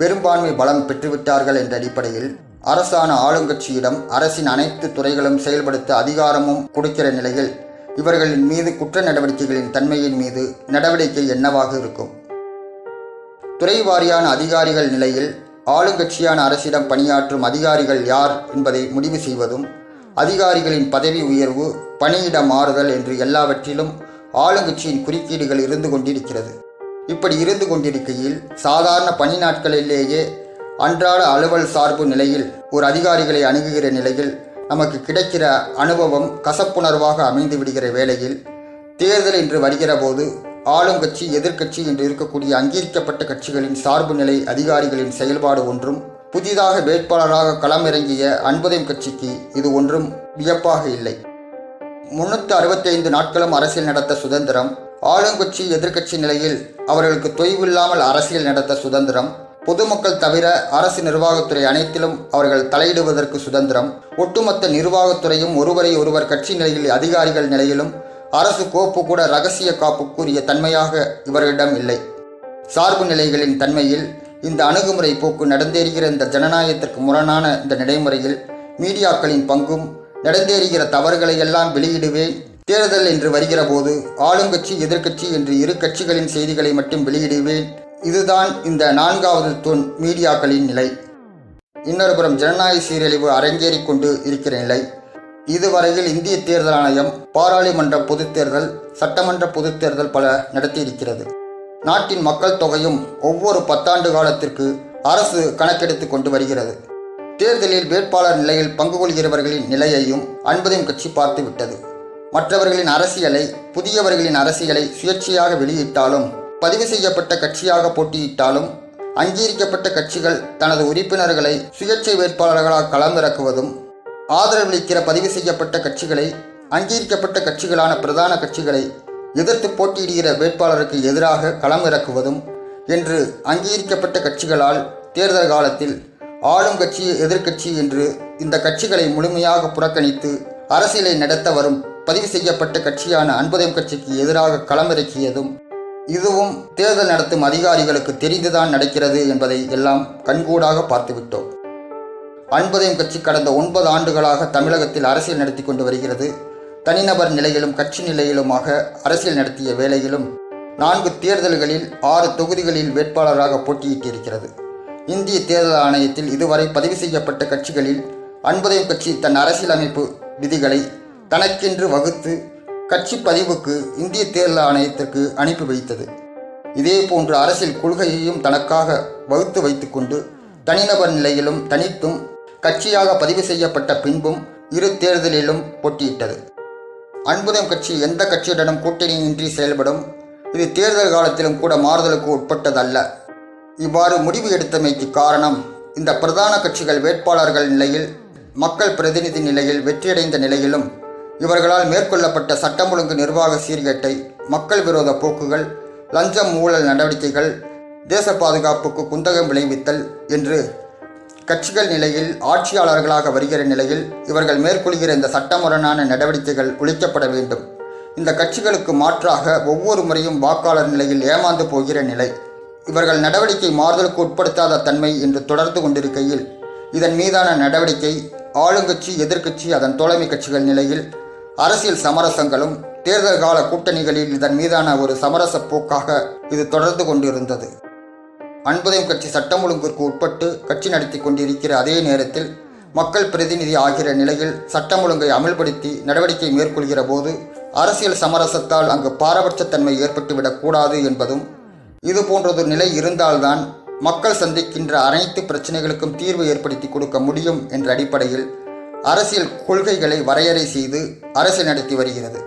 பெரும்பான்மை பலம் பெற்றுவிட்டார்கள் என்ற அடிப்படையில் அரசான ஆளுங்கட்சியிடம் அரசின் அனைத்து துறைகளும் செயல்படுத்த அதிகாரமும் கொடுக்கிற நிலையில் இவர்களின் மீது குற்ற நடவடிக்கைகளின் தன்மையின் மீது நடவடிக்கை என்னவாக இருக்கும்? துறை வாரியான அதிகாரிகள் நிலையில் ஆளுங்கட்சியான அரசிடம் பணியாற்றும் அதிகாரிகள் யார் என்பதை முடிவு செய்வதும், அதிகாரிகளின் பதவி உயர்வு, பணியிட மாறுதல் என்று எல்லாவற்றிலும் ஆளுங்கட்சியின் குறுக்கீடுகள் இருந்து கொண்டிருக்கிறது. இப்படி இருந்து கொண்டிருக்கையில் சாதாரண பணி நாட்களிலேயே அன்றாட அலுவல் சார்பு நிலையில் ஒரு அதிகாரிகளை அணுகுகிற நிலையில் நமக்கு கிடைக்கிற அனுபவம் கசப்புணர்வாக அமைந்து விடுகிற வேளையில் தேர்தல் என்று வருகிற போது ஆளுங்கட்சி எதிர்க்கட்சி என்று இருக்கக்கூடிய அங்கீகரிக்கப்பட்ட கட்சிகளின் சார்பு நிலை அதிகாரிகளின் செயல்பாடு ஒன்றும், புதிதாக வேட்பாளராக களமிறங்கிய அன்புதயம் கட்சிக்கு இது ஒன்றும் வியப்பாக இல்லை. 365 நாட்களும் அரசியல் நடத்த சுதந்திரம், ஆளுங்கட்சி எதிர்க்கட்சி நிலையில் அவர்களுக்கு தொய்வில்லாமல் அரசியல் நடத்த சுதந்திரம், பொதுமக்கள் தவிர அரசு நிர்வாகத்துறை அனைத்திலும் அவர்கள் தலையிடுவதற்கு சுதந்திரம், ஒட்டுமொத்த நிர்வாகத்துறையும் ஒருவரை ஒருவர் கட்சி நிலையில் அதிகாரிகள் நிலையிலும் அரசு கோப்பு கூட இரகசிய காப்புக்குரிய தன்மையாக இவர்களிடம் இல்லை. சார்பு நிலைகளின் தன்மையில் இந்த அணுகுமுறை போக்கு நடந்தேறுகிற இந்த ஜனநாயகத்திற்கு முரணான இந்த நடைமுறையில் மீடியாக்களின் பங்கும், நடந்தேறுகிற தவறுகளை எல்லாம் வெளியிடுவேன், தேர்தல் என்று வருகிற போது ஆளுங்கட்சி எதிர்க்கட்சி என்று இரு கட்சிகளின் செய்திகளை மட்டும் வெளியிடுவேன், இதுதான் இந்த 4வது தூண் மீடியாக்களின் நிலை. இன்னொரு புறம் ஜனநாயக சீரழிவு அரங்கேறி கொண்டு இருக்கிற நிலை. இதுவரையில் இந்திய தேர்தல் ஆணையம் பாராளுமன்ற பொதுத் தேர்தல், சட்டமன்ற பொதுத் தேர்தல் பல நடத்தியிருக்கிறது. நாட்டின் மக்கள் தொகையும் ஒவ்வொரு 10 ஆண்டு காலத்திற்கு அரசு கணக்கெடுத்து கொண்டு வருகிறது. தேர்தலில் வேட்பாளர் நிலையில் பங்கு கொள்கிறவர்களின் நிலையையும் அன்புதயம் கட்சி பார்த்து விட்டது. மற்றவர்களின் அரசியலை, புதியவர்களின் அரசியலை சுயேட்சையாக வெளியிட்டாலும், பதிவு செய்யப்பட்ட கட்சியாக போட்டியிட்டாலும், அங்கீகரிக்கப்பட்ட கட்சிகள் தனது உறுப்பினர்களை சுயேட்சை வேட்பாளர்களாக களமிறக்குவதும், ஆதரவளிக்கிற பதிவு செய்யப்பட்ட கட்சிகளை அங்கீகரிக்கப்பட்ட கட்சிகளான பிரதான கட்சிகளை எதிர்த்து போட்டியிடுகிற வேட்பாளருக்கு எதிராக களமிறக்குவதும் என்று அங்கீகரிக்கப்பட்ட கட்சிகளால் தேர்தல் காலத்தில் ஆளும் கட்சி எதிர்க்கட்சி என்று இந்த கட்சிகளை முழுமையாக புறக்கணித்து அரசியலை நடத்த வரும் பதிவு செய்யப்பட்ட கட்சியான அன்புதயம் கட்சிக்கு எதிராக களமிறக்கியதும், இதுவும் தேர்தல் நடத்தும் அதிகாரிகளுக்கு தெரிந்துதான் நடக்கிறது என்பதை எல்லாம் கண்கூடாக பார்த்துவிட்டோம். அன்புதயம் கட்சி கடந்த 9 ஆண்டுகளாக தமிழகத்தில் அரசியல் நடத்தி கொண்டு வருகிறது. தனிநபர் நிலையிலும் கட்சி நிலையிலுமாக அரசியல் நடத்திய வேளையிலும் 4 தேர்தல்களில் 6 தொகுதிகளில் வேட்பாளராக போட்டியிட்டிருக்கிறது. இந்திய தேர்தல் ஆணையத்தில் இதுவரை பதிவு செய்யப்பட்ட கட்சிகளில் அன்புதயம் கட்சி தன் அரசியலமைப்பு விதிகளை தனக்கென்று வகுத்து கட்சி பதிவுக்கு இந்திய தேர்தல் ஆணையத்திற்கு அனுப்பி வைத்தது. இதேபோன்று அரசியல் கொள்கையையும் தனக்காக வகுத்து வைத்துக்கொண்டு தனிநபர் நிலையிலும் தனித்தும் கட்சியாக பதிவு செய்யப்பட்ட பின்பும் 2 தேர்தலிலும் போட்டியிட்டது. அன்புதயம் கட்சி எந்த கட்சியுடனும் கூட்டணியின்றி செயல்படும். இது தேர்தல் காலத்திலும் கூட மாறுதலுக்கு உட்பட்டதல்ல. இவ்வாறு முடிவு எடுத்தமைக்கு காரணம், இந்த பிரதான கட்சிகள் வேட்பாளர்கள் நிலையில் மக்கள் பிரதிநிதி நிலையில் வெற்றியடைந்த நிலையிலும் இவர்களால் மேற்கொள்ளப்பட்ட சட்டம் ஒழுங்கு நிர்வாக சீர்கேட்டை, மக்கள் விரோத போக்குகள், லஞ்சம் ஊழல் நடவடிக்கைகள், தேச பாதுகாப்புக்கு குந்தகம் விளைவித்தல் என்று கட்சிகள் நிலையில் ஆட்சியாளர்களாக வருகிற நிலையில் இவர்கள் மேற்கொள்கிற இந்த சட்டமுரணான நடவடிக்கைகள் ஒழிக்கப்பட வேண்டும். இந்த கட்சிகளுக்கு மாற்றாக ஒவ்வொரு முறையும் வாக்காளர் நிலையில் ஏமாந்து போகிற நிலை, இவர்கள் நடவடிக்கை மாறுதலுக்கு உட்படுத்தாத தன்மை என்று தொடர்ந்து கொண்டிருக்கையில் இதன் மீதான நடவடிக்கை ஆளுங்கட்சி, எதிர்க்கட்சி, அதன் தோழமை கட்சிகள் நிலையில் அரசியல் சமரசங்களும் தேர்தல் கால கூட்டணிகளில் இதன் மீதான ஒரு சமரச போக்காக இது தொடர்ந்து கொண்டிருந்தது. அன்புதயம் கட்சி சட்டம் ஒழுங்கிற்கு உட்பட்டு கட்சி நடத்தி கொண்டிருக்கிற அதே நேரத்தில் மக்கள் பிரதிநிதி ஆகிற நிலையில் சட்டம் ஒழுங்கை அமல்படுத்தி நடவடிக்கை மேற்கொள்கிற போது அரசியல் சமரசத்தால் அங்கு பாரபட்சத்தன்மை ஏற்பட்டுவிடக்கூடாது என்பதும், இது போன்றதொரு நிலை இருந்தால்தான் மக்கள் சந்திக்கின்ற அனைத்து பிரச்சனைகளுக்கும் தீர்வு ஏற்படுத்தி கொடுக்க முடியும் என்ற அடிப்படையில் அரசியல் கொள்கைகளை வரையறை செய்து அரசியல் நடத்தி வருகிறது.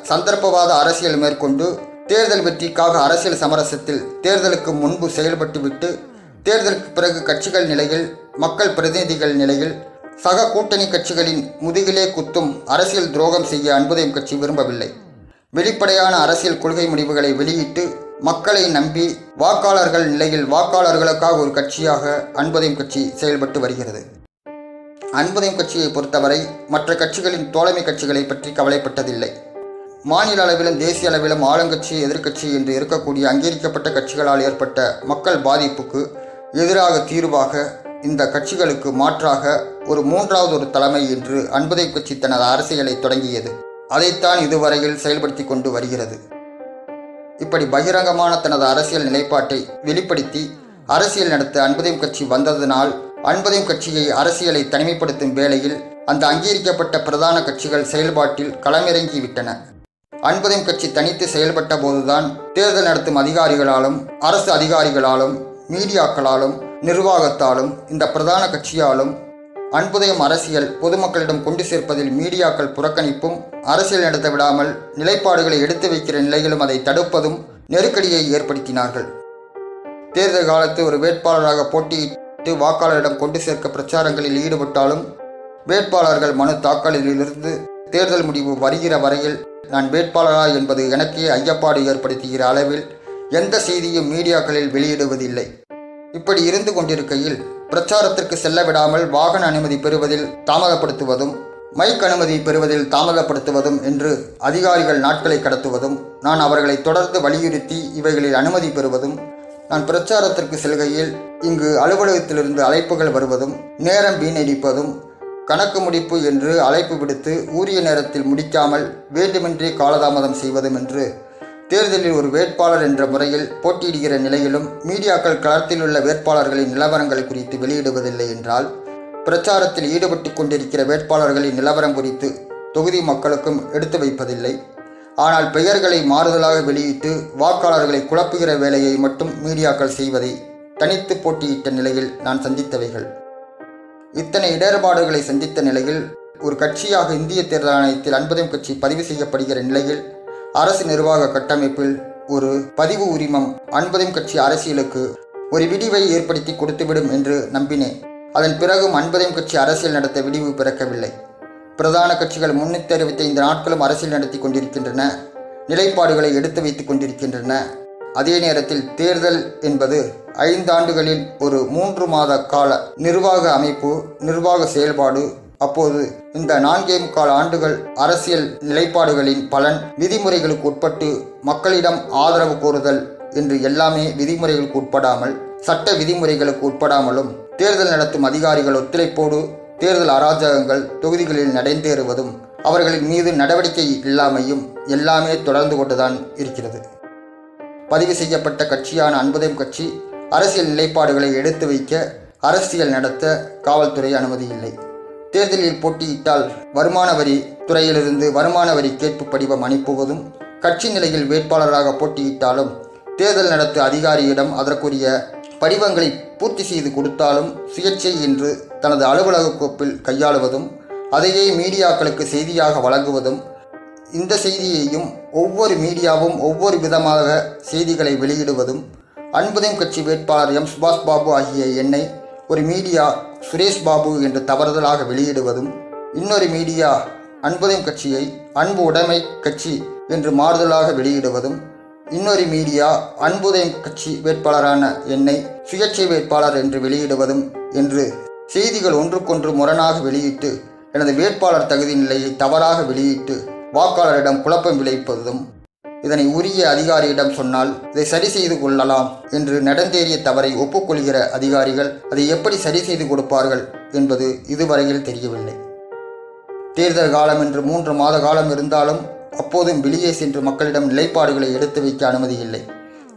சந்தர்ப்பவாத அரசியல் மேற்கொண்டு தேர்தல் வெற்றிக்காக அரசியல் சமரசத்தில் தேர்தலுக்கு முன்பு செயல்பட்டுவிட்டு தேர்தலுக்கு பிறகு கட்சிகள் நிலையில் மக்கள் பிரதிநிதிகள் நிலையில் சக கூட்டணி கட்சிகளின் முதுகிலே குத்தும் அரசியல் துரோகம் செய்ய அன்புதயம் கட்சி விரும்பவில்லை. வெளிப்படையான அரசியல் கொள்கை முடிவுகளை வெளியிட்டு மக்களை நம்பி வாக்காளர்கள் நிலையில் வாக்காளர்களுக்காக ஒரு கட்சியாக அன்புதயம் கட்சி செயல்பட்டு வருகிறது. அன்புதயம் கட்சியை பொறுத்தவரை மற்ற கட்சிகளின் தோழமை கட்சிகளை பற்றி கவலைப்பட்டதில்லை. மாநில அளவிலும் தேசிய அளவிலும் ஆளுங்கட்சி, எதிர்க்கட்சி என்று இருக்கக்கூடிய அங்கீகரிக்கப்பட்ட கட்சிகளால் ஏற்பட்ட மக்கள் பாதிப்புக்கு எதிராக தீர்வாக இந்த கட்சிகளுக்கு மாற்றாக ஒரு 3வது தலைமை என்று அன்புதயம் கட்சி தனது அரசியலை தொடங்கியது. அதைத்தான் இதுவரையில் செயல்படுத்தி கொண்டு வருகிறது. இப்படி பகிரங்கமான தனது அரசியல் நிலைப்பாட்டை வெளிப்படுத்தி அரசியல் நடத்த அன்புதயம் கட்சி வந்ததனால் அன்புதயம் கட்சியை அரசியலை தனிமைப்படுத்தும் வேளையில் அந்த அங்கீகரிக்கப்பட்ட பிரதான கட்சிகள் செயல்பாட்டில் களமிறங்கிவிட்டன. அன்புதயம் கட்சி தனித்து செயல்பட்ட போதுதான் தேர்தல் நடத்தும் அதிகாரிகளாலும் அரசு அதிகாரிகளாலும் மீடியாக்களாலும் நிர்வாகத்தாலும் இந்த பிரதான கட்சியாலும் அன்புதயம் அரசியல் பொதுமக்களிடம் கொண்டு சேர்ப்பதில் மீடியாக்கள் புறக்கணிப்பும், அரசியல் நடத்த விடாமல் நிலைப்பாடுகளை எடுத்து வைக்கிற நிலையிலும் அதை தடுப்பதும் நெருக்கடியை ஏற்படுத்தினார்கள். தேர்தல் காலத்தில் ஒரு வேட்பாளராக போட்டியிட்டு வாக்காளரிடம் கொண்டு சேர்க்க பிரச்சாரங்களில் ஈடுபட்டாலும் வேட்பாளர்கள் மனு தாக்கலிலிருந்து தேர்தல் முடிவு வருகிற வரையில் நான் வேட்பாளரா என்பது எனக்கே ஐயப்பாடு ஏற்படுத்துகிற அளவில் எந்த செய்தியும் மீடியாக்களில் வெளியிடுவதில்லை. இப்படி இருந்து கொண்டிருக்கையில் பிரச்சாரத்திற்கு செல்ல விடாமல் வாகன அனுமதி பெறுவதில் தாமதப்படுத்துவதும், மைக் அனுமதி பெறுவதில் தாமதப்படுத்துவதும் என்று அதிகாரிகள் நாட்களை கடத்துவதும், நான் அவர்களை தொடர்ந்து வலியுறுத்தி இவைகளில் அனுமதி பெறுவதும், நான் பிரச்சாரத்திற்கு செல்கையில் இங்கு அலுவலகத்திலிருந்து அழைப்புகள் வருவதும், நேரம் வீணடிப்பதும், கணக்கு முடிப்பு என்று அழைப்பு விடுத்து உரிய நேரத்தில் முடிக்காமல் வேண்டுமென்றே காலதாமதம் செய்வதும் என்று தேர்தலில் ஒரு வேட்பாளர் என்ற முறையில் போட்டியிடுகிற நிலையிலும் மீடியாக்கள் களத்தில் உள்ள வேட்பாளர்களின் நிலவரங்கள் குறித்து வெளியிடுவதில்லை என்றால், பிரச்சாரத்தில் ஈடுபட்டு கொண்டிருக்கிற வேட்பாளர்களின் நிலவரம் குறித்து தொகுதி மக்களுக்கும் எடுத்து வைப்பதில்லை. ஆனால் பெயர்களை மாறுதலாக வெளியிட்டு வாக்காளர்களை குழப்புகிற வேலையை மட்டும் மீடியாக்கள் செய்வதை தனித்து போட்டியிட்ட நிலையில் நான் சந்தித்தவைகள். இத்தனை இடர்பாடுகளை சந்தித்த நிலையில் ஒரு கட்சியாக இந்திய தேர்தல் ஆணையத்தில் அன்புதயம் கட்சி பதிவு செய்யப்படுகிற நிலையில் அரசு நிர்வாக கட்டமைப்பில் ஒரு பதிவு உரிமம் அன்புதயம் கட்சி அரசியலுக்கு ஒரு விடிவை ஏற்படுத்தி கொடுத்துவிடும் என்று நம்பினேன். அதன் பிறகும் அன்புதயம் கட்சி அரசியல் நடத்த விடிவு பிறக்கவில்லை. பிரதான கட்சிகள் 365 நாட்களும் அரசியல் நடத்தி கொண்டிருக்கின்றன, நிலைப்பாடுகளை எடுத்து வைத்துக் கொண்டிருக்கின்றன. அதே நேரத்தில் தேர்தல் என்பது 5 ஆண்டுகளில் ஒரு 3 மாத கால நிர்வாக அமைப்பு, நிர்வாக செயல்பாடு. அப்போது இந்த 4.25 ஆண்டுகள் அரசியல் நிலைப்பாடுகளின் பலன், விதிமுறைகளுக்கு உட்பட்டு மக்களிடம் ஆதரவு கோருதல் என்று எல்லாமே விதிமுறைகளுக்கு உட்படாமல், சட்ட விதிமுறைகளுக்கு உட்படாமலும், தேர்தல் நடத்தும் அதிகாரிகள் ஒத்துழைப்போடு தேர்தல் அராஜகங்கள் தொகுதிகளில் நடைபெறுவதும், அவர்களின் மீது நடவடிக்கை இல்லாமையும் எல்லாமே தொடர்ந்து கொண்டுதான் இருக்கிறது. பதிவு செய்யப்பட்ட கட்சியான அன்புதயம் கட்சி அரசியல் நிலைப்பாடுகளை எடுத்து வைக்க, அரசியல் நடத்த காவல்துறை அனுமதி இல்லை. தேர்தலில் போட்டியிட்டால் வருமான வரி துறையிலிருந்து வருமான வரி கேட்பு படிவம் அனுப்புவதும், கட்சி நிலையில் வேட்பாளராக போட்டியிட்டாலும் தேர்தல் நடத்த அதிகாரியிடம் அதற்குரிய படிவங்களை பூர்த்தி செய்து கொடுத்தாலும் சுயேட்சை என்று தனது அலுவலக கோப்பில் கையாளுவதும், அதையே மீடியாக்களுக்கு செய்தியாக வழங்குவதும், இந்த செய்தியையும் ஒவ்வொரு மீடியாவும் ஒவ்வொரு விதமாக செய்திகளை வெளியிடுவதும், அன்புதயம் கட்சி வேட்பாளர் எம். சுபாஷ் பாபு ஆகிய என்னை ஒரு மீடியா சுரேஷ் பாபு என்று தவறுதலாக வெளியிடுவதும், இன்னொரு மீடியா அன்புதயம் கட்சியை அன்பு உடைமை கட்சி என்று மாறுதலாக வெளியிடுவதும், இன்னொரு மீடியா அன்புதயம் கட்சி வேட்பாளரான என்னை சுயேட்சை வேட்பாளர் என்று வெளியிடுவதும் என்று செய்திகள் ஒன்றுக்கொன்று முரணாக வெளியிட்டு, எனது வேட்பாளர் தகுதி நிலையை தவறாக வெளியிட்டு வாக்காளரிடம் குழப்பம் விளைவிப்பதும், இதனை உரிய அதிகாரியிடம் சொன்னால் இதை சரி செய்து கொள்ளலாம் என்று நடந்தேறிய தவறை ஒப்புக்கொள்கிற அதிகாரிகள் அதை எப்படி சரி செய்து கொடுப்பார்கள் என்பது இதுவரையில் தெரியவில்லை. தேர்தல் காலம் என்று 3 மாத காலம் இருந்தாலும் அப்போதும் வெளியே சென்று மக்களிடம் நிலைப்பாடுகளை எடுத்து வைக்க அனுமதி இல்லை.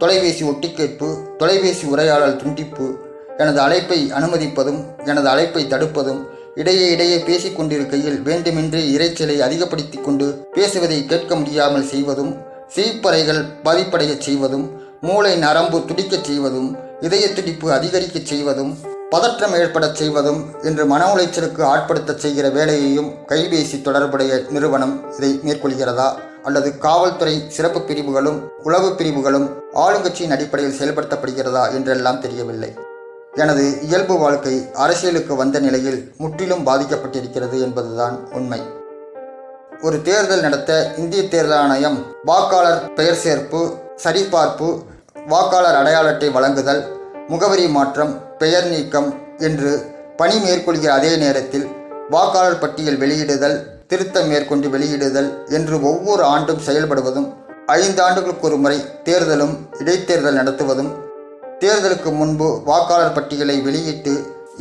தொலைபேசி ஒட்டிக்கேட்பு, தொலைபேசி உரையாடல் துண்டிப்பு, எனது அழைப்பை அனுமதிப்பதும் எனது அழைப்பை தடுப்பதும், இடையே பேசிக் கொண்டிருக்கையில் வேண்டுமென்றே இரைச்சலை அதிகப்படுத்தி கொண்டு பேசுவதை கேட்க முடியாமல் செய்வதும், சீப்பறைகள் பாதிப்படையச் செய்வதும், மூளை நரம்பு துடிக்கச் செய்வதும், இதய துடிப்பு அதிகரிக்கச் செய்வதும், பதற்றம் ஏற்படச் செய்வதும் என்று மன உளைச்சலுக்கு ஆட்படுத்தச் செய்கிற வேலையையும் கைபேசி தொடர்புடைய நிறுவனம் இதை மேற்கொள்கிறதா, அல்லது காவல்துறை சிறப்பு பிரிவுகளும் உளவு பிரிவுகளும் ஆளுங்கட்சியின் அடிப்படையில் செயல்படுத்தப்படுகிறதா என்றெல்லாம் தெரியவில்லை. எனது இயல்பு வாழ்க்கை அரசியலுக்கு வந்த நிலையில் முற்றிலும் பாதிக்கப்பட்டிருக்கிறது என்பதுதான் உண்மை. ஒரு தேர்தல் நடத்த இந்திய தேர்தல் ஆணையம் வாக்காளர் பெயர் சேர்ப்பு, சரிபார்ப்பு, வாக்காளர் அடையாள அட்டை வழங்குதல், முகவரி மாற்றம், பெயர் நீக்கம் என்று பணி மேற்கொள்கிற அதே நேரத்தில் வாக்காளர் பட்டியல் வெளியிடுதல், திருத்தம் மேற்கொண்டு வெளியிடுதல் என்று ஒவ்வொரு ஆண்டும் செயல்படுவதும், 5 ஆண்டுகளுக்கு ஒரு முறை தேர்தலும் இடைத்தேர்தல் நடத்துவதும், தேர்தலுக்கு முன்பு வாக்காளர் பட்டியலை வெளியிட்டு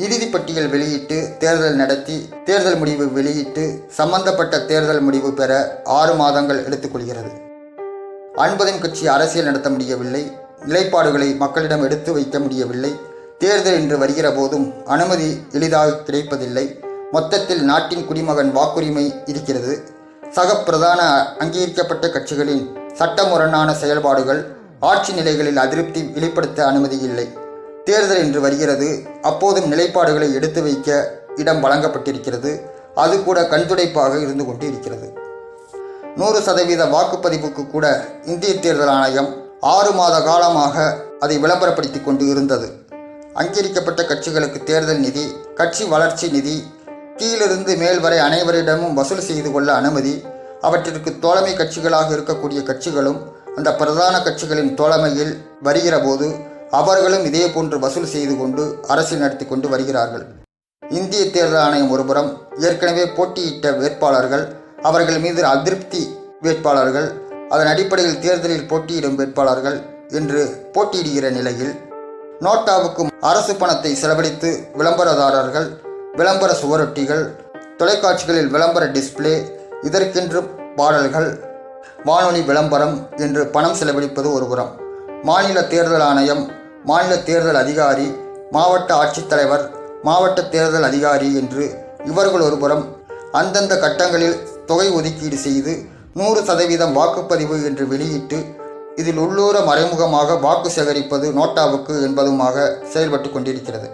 இறுதி பட்டியல் வெளியிட்டு தேர்தல் நடத்தி தேர்தல் முடிவு வெளியிட்டு சம்பந்தப்பட்ட தேர்தல் முடிவு பெற 6 மாதங்கள் எடுத்துக்கொள்கிறது. அன்புதயம் கட்சி அரசியல் நடத்த முடியவில்லை, நிலைப்பாடுகளை மக்களிடம் எடுத்து வைக்க முடியவில்லை. தேர்தல் என்று வருகிற போதும் அனுமதி எளிதாக கிடைப்பதில்லை. மொத்தத்தில் நாட்டின் குடிமகன் வாக்குரிமை இருக்கிறது. சக பிரதான அங்கீகரிக்கப்பட்ட கட்சிகளின் சட்டமுரணான செயல்பாடுகள், ஆட்சி நிலைகளில் அதிருப்தி வெளிப்படுத்த அனுமதி இல்லை. தேர்தல் என்று வருகிறது, அப்போதும் நிலைப்பாடுகளை எடுத்து வைக்க இடம் வழங்கப்பட்டிருக்கிறது. அது கூட கண்துடைப்பாக இருந்து கொண்டு இருக்கிறது. 100% வாக்குப்பதிவுக்கு கூட இந்திய தேர்தல் ஆணையம் 6 மாத காலமாக அதை விளம்பரப்படுத்தி கொண்டு இருந்தது. அங்கீகரிக்கப்பட்ட கட்சிகளுக்கு தேர்தல் நிதி, கட்சி வளர்ச்சி நிதி, கீழிருந்து மேல் வரை அனைவரிடமும் வசூல் செய்து கொள்ள அனுமதி, அவற்றிற்கு தோழமை கட்சிகளாக இருக்கக்கூடிய கட்சிகளும் அந்த பிரதான கட்சிகளின் தோழமையில் வருகிற போது அவர்களும் இதே போன்று வசூல் செய்து கொண்டு அரசியல் நடத்தி கொண்டு வருகிறார்கள். இந்திய தேர்தல் ஆணையம் ஒருபுறம் ஏற்கனவே போட்டியிட்ட வேட்பாளர்கள், அவர்கள் மீது அதிருப்தி வேட்பாளர்கள், அதன் அடிப்படையில் தேர்தலில் போட்டியிடும் வேட்பாளர்கள் என்று போட்டியிடுகிற நிலையில், நோட்டாவுக்கு அரசு பணத்தை செலவழித்து விளம்பரதாரர்கள், விளம்பர சுவரொட்டிகள், தொலைக்காட்சிகளில் விளம்பர டிஸ்பிளே, இதற்கென்று பாடல்கள், வானொலி விளம்பரம் என்று பணம் செலவழிப்பது ஒருபுறம், மாநில தேர்தல் ஆணையம், மாநில தேர்தல் அதிகாரி, மாவட்ட ஆட்சித்தலைவர், மாவட்ட தேர்தல் அதிகாரி என்று இவர்கள் ஒருபுறம் அந்தந்த கட்டங்களில் தொகை ஒதுக்கீடு செய்து 100% வாக்குப்பதிவு என்று வெளியிட்டு இதில் உள்ளூர மறைமுகமாக வாக்கு சேகரிப்பது நோட்டாவுக்கு என்பதுமாக செயல்பட்டு கொண்டிருக்கிறது.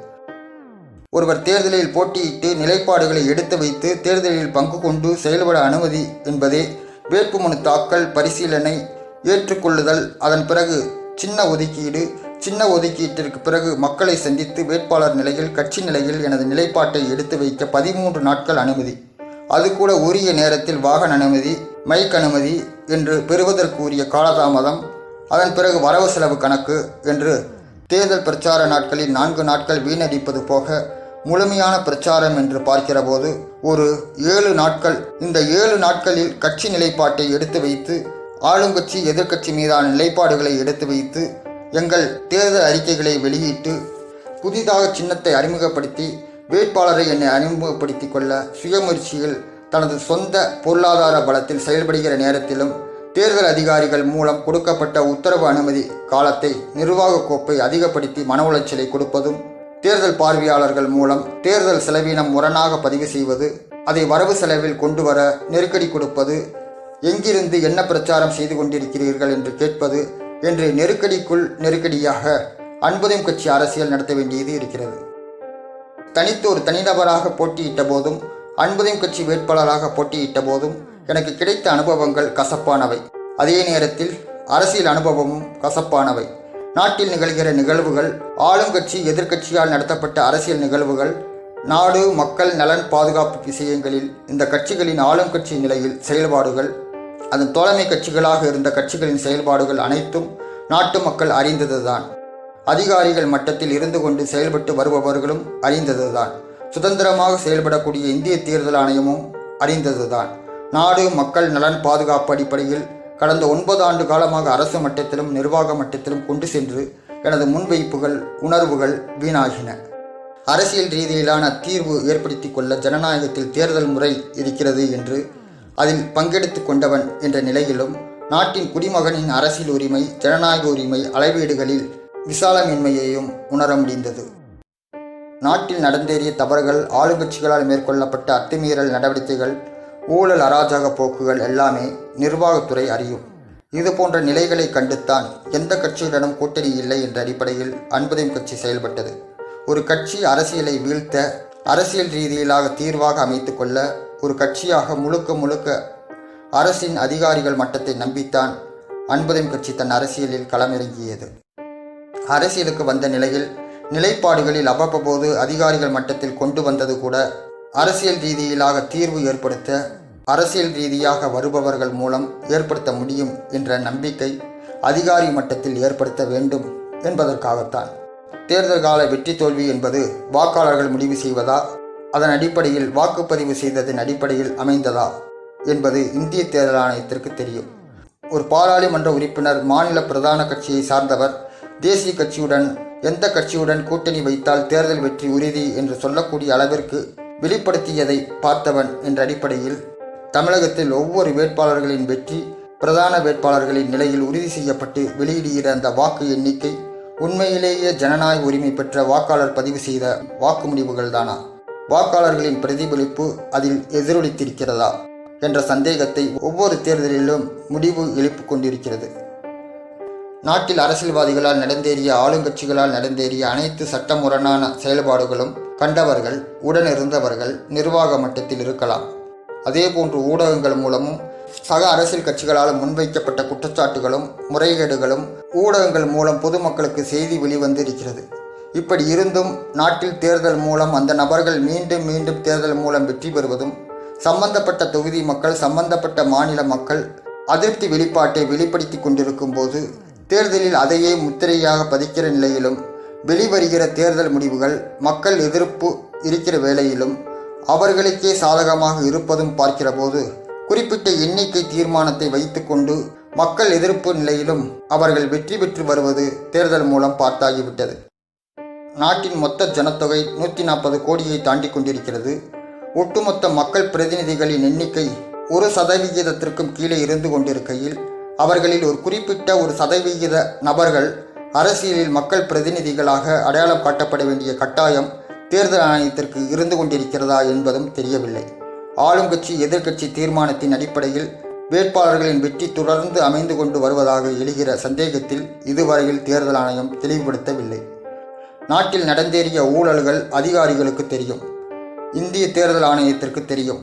ஒருவர் தேர்தலில் போட்டியிட்டு நிலைப்பாடுகளை எடுத்து வைத்து தேர்தலில் பங்கு கொண்டு செயல்பட அனுமதி என்பதே வேட்புமனு தாக்கல், பரிசீலனை, ஏற்றுக்கொள்ளுதல், அதன் பிறகு சின்ன ஒதுக்கீடு, சின்ன ஒதுக்கீட்டிற்கு பிறகு மக்களை சந்தித்து வேட்பாளர் நிலையில், கட்சி நிலையில் எனது நிலைப்பாட்டை எடுத்து வைக்க 13 நாட்கள் அனுமதி. அது கூட உரிய நேரத்தில் வாகன அனுமதி, மைக் அனுமதி என்று பெறுவதற்கு உரிய காலதாமதம், அதன் பிறகு வரவு செலவு கணக்கு என்று தேர்தல் பிரச்சார நாட்களில் 4 நாட்கள் வீணடிப்பது போக முழுமையான பிரச்சாரம் என்று பார்க்கிற போது ஒரு 7 நாட்கள், இந்த 7 நாட்களில் கட்சி நிலைப்பாட்டை எடுத்து வைத்து ஆளுங்கட்சி எதிர்க்கட்சி மீதான நிலைப்பாடுகளை எடுத்து வைத்து எங்கள் தேர்தல் அறிக்கைகளை வெளியிட்டு புதிதாக சின்னத்தை அறிமுகப்படுத்தி வேட்பாளரை என்னை அறிமுகப்படுத்திக் கொள்ள சுயமுயற்சியில் தனது சொந்த பொருளாதார பலத்தில் செயல்படுகிற நேரத்திலும் தேர்தல் அதிகாரிகள் மூலம் கொடுக்கப்பட்ட உத்தரவு அனுமதி காலத்தை நிர்வாக கோப்பை அதிகப்படுத்தி மன உளைச்சலை கொடுப்பதும், தேர்தல் பார்வையாளர்கள் மூலம் தேர்தல் செலவினம் முரணாக பதிவு செய்வது, அதை வரவு செலவில் கொண்டு வர நெருக்கடி கொடுப்பது, எங்கிருந்து என்ன பிரச்சாரம் செய்து கொண்டிருக்கிறீர்கள் என்று கேட்பது என்று நெருக்கடிக்குள் நெருக்கடியாக அன்புதயம் கட்சி அரசியல் நடத்த வேண்டியது இருக்கிறது. தனித்து ஒரு தனிநபராக போட்டியிட்ட போதும் அன்புதயம் கட்சி வேட்பாளராக போட்டியிட்ட போதும் எனக்கு கிடைத்த அனுபவங்கள் கசப்பானவை. அதே நேரத்தில் அரசியல் அனுபவமும் கசப்பானவை. நாட்டில் நிகழ்கிற நிகழ்வுகள், ஆளுங்கட்சி எதிர்க்கட்சியால் நடத்தப்பட்ட அரசியல் நிகழ்வுகள், நாடு மக்கள் நலன் பாதுகாப்பு விஷயங்களில் இந்த கட்சிகளின் ஆளும் கட்சி நிலையில் செயல்பாடுகள், அதன் தோழமை கட்சிகளாக இருந்த கட்சிகளின் செயல்பாடுகள் அனைத்தும் நாட்டு மக்கள் அறிந்ததுதான். அதிகாரிகள் மட்டத்தில் இருந்து கொண்டு செயல்பட்டு வருபவர்களும் அறிந்ததுதான். சுதந்திரமாக செயல்படக்கூடிய இந்திய தேர்தல் ஆணையமும் அறிந்ததுதான். நாடு மக்கள் நலன் பாதுகாப்பு அடிப்படையில் கடந்த 9 ஆண்டு காலமாக அரசு மட்டத்திலும் நிர்வாக மட்டத்திலும் கொண்டு சென்று எனது முன்வைப்புகள், உணர்வுகள் வீணாகின. அரசியல் ரீதியிலான தீர்வு ஏற்படுத்தி கொள்ள ஜனநாயகத்தில் தேர்தல் முறை இருக்கிறது என்று அதில் பங்கெடுத்து கொண்டவன் என்ற நிலையிலும் நாட்டின் குடிமகனின் அரசியல் உரிமை, ஜனநாயக உரிமை அளவீடுகளில் விசாலமின்மையையும் உணர முடிந்தது. நாட்டில் நடந்தேறிய தவறுகள், ஆளுங்கட்சிகளால் மேற்கொள்ளப்பட்ட அத்துமீறல் நடவடிக்கைகள், ஊழல் அராஜக போக்குகள் எல்லாமே நிர்வாகத்துறை அறியும். இது போன்ற நிலைகளை கண்டுத்தான் எந்த கட்சியுடனும் கூட்டணி இல்லை என்ற அடிப்படையில் அன்புதயம் கட்சி செயல்பட்டது. ஒரு கட்சி அரசியலை வீழ்த்த அரசியல் ரீதியிலாக தீர்வாக அமைத்து கொள்ள ஒரு கட்சியாக முழுக்க அரசின் அதிகாரிகள் மட்டத்தை நம்பித்தான் அன்புதயம் கட்சி தன் அரசியலில் களமிறங்கியது. அரசியலுக்கு வந்த நிலையில் நிலைப்பாடுகளில் அவ்வப்போது அதிகாரிகள் மட்டத்தில் கொண்டு வந்தது கூட அரசியல் ரீதியிலாக தீர்வு ஏற்படுத்த, அரசியல் ரீதியாக வருபவர்கள் மூலம் ஏற்படுத்த முடியும் என்ற நம்பிக்கை அதிகாரி மட்டத்தில் ஏற்படுத்த வேண்டும் என்பதற்காகத்தான். தேர்தல் கால வெற்றி தோல்வி என்பது வாக்காளர்கள் முடிவு செய்வதா, அதன் அடிப்படையில் வாக்குப்பதிவு செய்ததன் அடிப்படையில் அமைந்ததா என்பது இந்திய தேர்தல் ஆணையத்திற்கு தெரியும். ஒரு பாராளுமன்ற உறுப்பினர் மாநில பிரதான கட்சியை சார்ந்தவர் தேசிய கட்சியுடன் எந்த கட்சியுடன் கூட்டணி வைத்தால் தேர்தல் வெற்றி உறுதி என்று சொல்லக்கூடிய அளவிற்கு வெளிப்படுத்தியதை பார்த்தவன் என்ற அடிப்படையில் தமிழகத்தில் ஒவ்வொரு வேட்பாளர்களின் வெற்றி பிரதான வேட்பாளர்களின் நிலையில் உறுதி செய்யப்பட்டு வெளியிடுகிற அந்த வாக்கு எண்ணிக்கை உண்மையிலேயே ஜனநாயக உரிமை பெற்ற வாக்காளர் பதிவு செய்த வாக்கு முடிவுகள் தானா? வாக்காளர்களின் பிரதிபலிப்பு அதில் எதிரொலித்திருக்கிறதா என்ற சந்தேகத்தை ஒவ்வொரு தேர்தலிலும் முடிவு எழுப்பிக் கொண்டிருக்கிறது. நாட்டில் அரசியல்வாதிகளால் நடந்தேறிய, ஆளுங்கட்சிகளால் நடந்தேறிய அனைத்து சட்டமுரணான செயல்பாடுகளும் கண்டவர்கள், உடனிருந்தவர்கள் நிர்வாக மட்டத்தில் இருக்கலாம். அதேபோன்று ஊடகங்கள் மூலமும் சக அரசியல் கட்சிகளால் முன்வைக்கப்பட்ட குற்றச்சாட்டுகளும் முறைகேடுகளும் ஊடகங்கள் மூலம் பொதுமக்களுக்கு செய்தி வெளிவந்து இருக்கிறது. இப்படி இருந்தும் நாட்டில் தேர்தல் மூலம் அந்த நபர்கள் மீண்டும் தேர்தல் மூலம் வெற்றி பெறுவதும், சம்பந்தப்பட்ட தொகுதி மக்கள், சம்பந்தப்பட்ட மாநில மக்கள் அதிருப்தி வெளிப்பாட்டை வெளிப்படுத்தி கொண்டிருக்கும் போது தேர்தலில் அதையே முத்திரையாக பதிக்கிற நிலையிலும், வெளிவருகிற தேர்தல் முடிவுகள் மக்கள் எதிர்ப்பு இருக்கிற வேளையிலும் அவர்களுக்கே சாதகமாக இருப்பதும் பார்க்கிற போது குறிப்பிட்ட எண்ணிக்கை தீர்மானத்தை வைத்துக்கொண்டு மக்கள் எதிர்ப்பு நிலையிலும் அவர்கள் வெற்றி பெற்று வருவது தேர்தல் மூலம் பார்த்தாகிவிட்டது. நாட்டின் மொத்த ஜனத்தொகை 140 கோடியை தாண்டி கொண்டிருக்கிறது. ஒட்டுமொத்த மக்கள் பிரதிநிதிகளின் எண்ணிக்கை 1% கீழே இருந்து கொண்டிருக்கையில் அவர்களில் ஒரு குறிப்பிட்ட 1% நபர்கள் அரசியலில் மக்கள் பிரதிநிதிகளாக அடையாளம் காட்டப்பட வேண்டிய கட்டாயம் தேர்தல் ஆணையத்திற்கு இருந்து கொண்டிருக்கிறதா என்பதும் தெரியவில்லை. ஆளும் கட்சி எதிர்க்கட்சி தீர்மானத்தின் அடிப்படையில் வேட்பாளர்களின் வெற்றி தொடர்ந்து அமைந்து கொண்டு வருவதாக எழுகிற சந்தேகத்தில் இதுவரையில் தேர்தல் ஆணையம் தெளிவுபடுத்தவில்லை. நாட்டில் நடந்தேறிய ஊழல்கள் அதிகாரிகளுக்கு தெரியும், இந்திய தேர்தல் ஆணையத்திற்கு தெரியும்.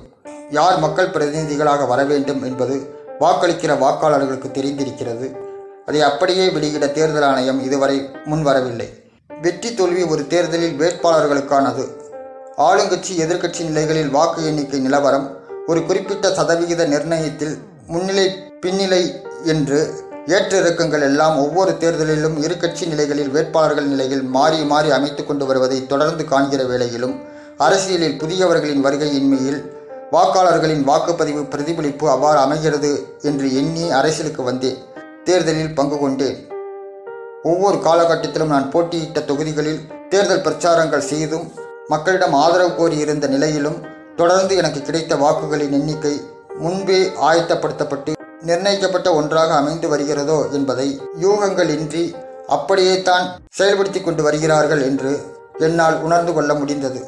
யார் மக்கள் பிரதிநிதிகளாக வர வேண்டும் என்பது வாக்களிக்கிற வாக்காளர்களுக்கு தெரிந்திருக்கிறது. அதை அப்படியே வெளியிட தேர்தல் ஆணையம் இதுவரை முன்வரவில்லை. வெற்றி தோல்வி ஒரு தேர்தலில் வேட்பாளர்களுக்கானது. ஆளுங்கட்சி எதிர்க்கட்சி நிலைகளில் வாக்கு எண்ணிக்கை நிலவரம் ஒரு குறிப்பிட்ட சதவிகித நிர்ணயத்தில் முன்னிலை பின்னிலை என்று ஏற்ற இறக்கங்கள் எல்லாம் ஒவ்வொரு தேர்தலிலும் இரு கட்சி நிலைகளில் வேட்பாளர்கள் நிலையில் மாறி மாறி அமைத்து கொண்டு வருவதை தொடர்ந்து காண்கிற வேளையிலும் அரசியலில் புதியவர்களின் வருகையின்மையில் வாக்காளர்களின் வாக்குப்பதிவு பிரதிபலிப்பு அவ்வாறு அமைகிறது என்று எண்ணி அரசியலுக்கு வந்தேன். தேர்தலில் பங்கு கொண்டேன். ஒவ்வொரு காலகட்டத்திலும் நான் போட்டியிட்ட தொகுதிகளில் தேர்தல் பிரச்சாரங்கள் செய்தும் மக்களிடம் ஆதரவு கோரியிருந்த நிலையிலும் தொடர்ந்து எனக்கு கிடைத்த வாக்குகளின் எண்ணிக்கை முன்பே ஆயத்தப்படுத்தப்பட்டு நிர்ணயிக்கப்பட்ட ஒன்றாக அமைந்து வருகிறதோ என்பதை யூகங்கள் இன்றி அப்படியே தான் செயல்படுத்தி கொண்டு வருகிறார்கள் என்று என்னால் உணர்ந்து கொள்ள முடிந்தது.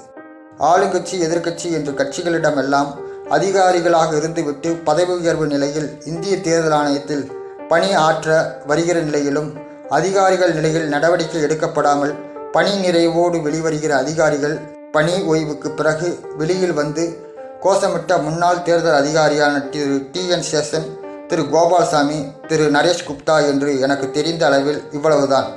ஆளுங்கட்சி எதிர்க்கட்சி என்று கட்சிகளிடமெல்லாம் அதிகாரிகளாக இருந்துவிட்டு பதவி உயர்வு நிலையில் இந்திய தேர்தல் ஆணையத்தில் பணி ஆற்ற வருகிற நிலையிலும் அதிகாரிகள் நிலையில் நடவடிக்கை எடுக்கப்படாமல் பணி நிறைவோடு வெளிவருகிற அதிகாரிகள் பணி ஓய்வுக்கு பிறகு வெளியில் வந்து கோஷமிட்ட முன்னாள் தேர்தல் அதிகாரியான திரு TN சேஷன், திரு கோபால்சாமி, திரு நரேஷ் குப்தா என்று எனக்கு தெரிந்த அளவில் இவ்வளவுதான்.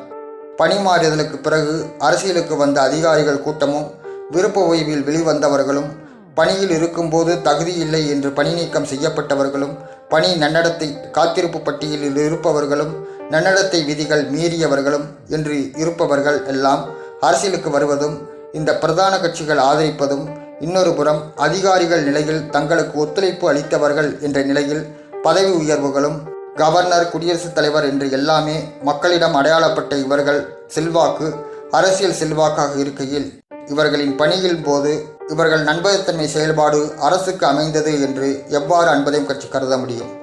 பணி மாறுதலுக்கு பிறகு அரசியலுக்கு வந்த அதிகாரிகள் கூட்டமும் விருப்ப ஓய்வில் வெளிவந்தவர்களும் பணியில் இருக்கும்போது தகுதி இல்லை என்று பணி நீக்கம் செய்யப்பட்டவர்களும் பணி நன்னடத்தை காத்திருப்பு பட்டியலில் இருப்பவர்களும் நன்னடத்தை விதிகள் மீறியவர்களும் என்று இருப்பவர்கள் எல்லாம் அரசியலுக்கு வருவதும் இந்த பிரதான கட்சிகள் ஆதரிப்பதும், இன்னொரு புறம் அதிகாரிகள் நிலையில் தங்களுக்கு ஒத்துழைப்பு அளித்தவர்கள் என்ற நிலையில் பதவி உயர்வுகளும் கவர்னர், குடியரசுத் தலைவர் என்று எல்லாமே மக்களிடம் அடையாளப்பட்ட இவர்கள் செல்வாக்கு அரசியல் செல்வாக்காக இருக்கையில் இவர்களின் பணியின் போது இவர்கள் நம்பகத்தன்மை செயல்பாடு அரசுக்கு அமைந்தது என்று எவ்வாறு அன்பதையும் கட்சி கருத முடியும்?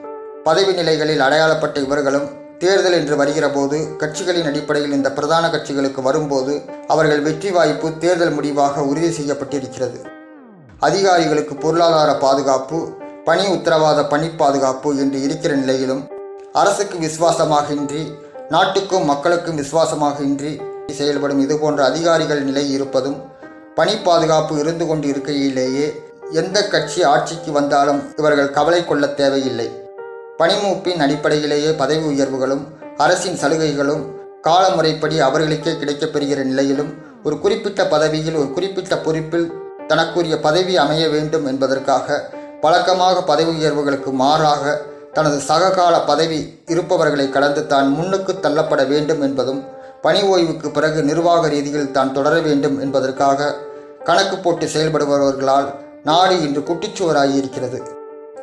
பதவி நிலைகளில் அடையாளப்பட்ட இவர்களும் தேர்தல் என்று வருகிற போது கட்சிகளின் அடிப்படையில் இந்த பிரதான கட்சிகளுக்கு வரும்போது அவர்கள் வெற்றி வாய்ப்பு தேர்தல் முடிவாக உறுதி செய்யப்பட்டிருக்கிறது. அதிகாரிகளுக்கு பொருளாதார பாதுகாப்பு, பணி உத்தரவாத பணி பாதுகாப்பு என்று இருக்கிற நிலையிலும் அரசுக்கு விசுவாசமாக இன்றி, நாட்டுக்கும் மக்களுக்கும் விசுவாசமாக இன்றி செயல்படும் இதுபோன்ற அதிகாரிகள் நிலை இருப்பதும், பணி பாதுகாப்பு இருந்து கொண்டு இருக்கையிலேயே எந்த கட்சி ஆட்சிக்கு வந்தாலும் இவர்கள் கவலை கொள்ள தேவையில்லை. பணிமூப்பின் அடிப்படையிலேயே பதவி உயர்வுகளும் அரசின் சலுகைகளும் காலமுறைப்படி அவர்களுக்கே கிடைக்கப்பெறுகிற நிலையிலும் ஒரு குறிப்பிட்ட பதவியில் ஒரு குறிப்பிட்ட பொறுப்பில் தனக்குரிய பதவி அமைய வேண்டும் என்பதற்காக வழக்கமாக பதவி உயர்வுகளுக்கு மாறாக தனது சககால பதவி இருப்பவர்களை கடந்து தான் முன்னுக்கு தள்ளப்பட வேண்டும் என்பதும், பணி ஓய்வுக்கு பிறகு நிர்வாக ரீதியில் தான் தொடர வேண்டும் என்பதற்காக கணக்கு போட்டு செயல்படுபவர்களால் நாடு இன்று குட்டிச்சுவராகி இருக்கிறது.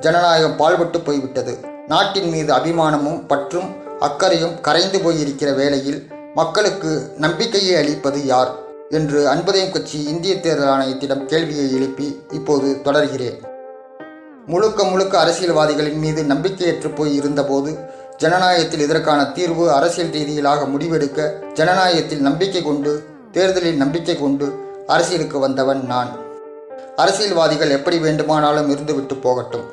ஜனநாயகம் பாழ்பட்டு போய்விட்டது. நாட்டின் மீது அபிமானமும் பற்றும் அக்கறையும் கரைந்து போயிருக்கிற வேளையில் மக்களுக்கு நம்பிக்கையை அளிப்பது யார் என்று அன்பதையும் கட்சி இந்திய தேர்தல் ஆணையத்திடம் கேள்வியை எழுப்பி இப்போது தொடர்கிறேன். முழுக்க முழுக்க அரசியல்வாதிகளின் மீது நம்பிக்கையற்று போய் இருந்தபோது ஜனநாயகத்தில் இதற்கான தீர்வு அரசியல் ரீதியிலாக முடிவெடுக்க ஜனநாயகத்தில் நம்பிக்கை கொண்டு, தேர்தலில் நம்பிக்கை கொண்டு அரசியலுக்கு வந்தவன் நான். அரசியல்வாதிகள் எப்படி வேண்டுமானாலும் இருந்துவிட்டு போகட்டும்.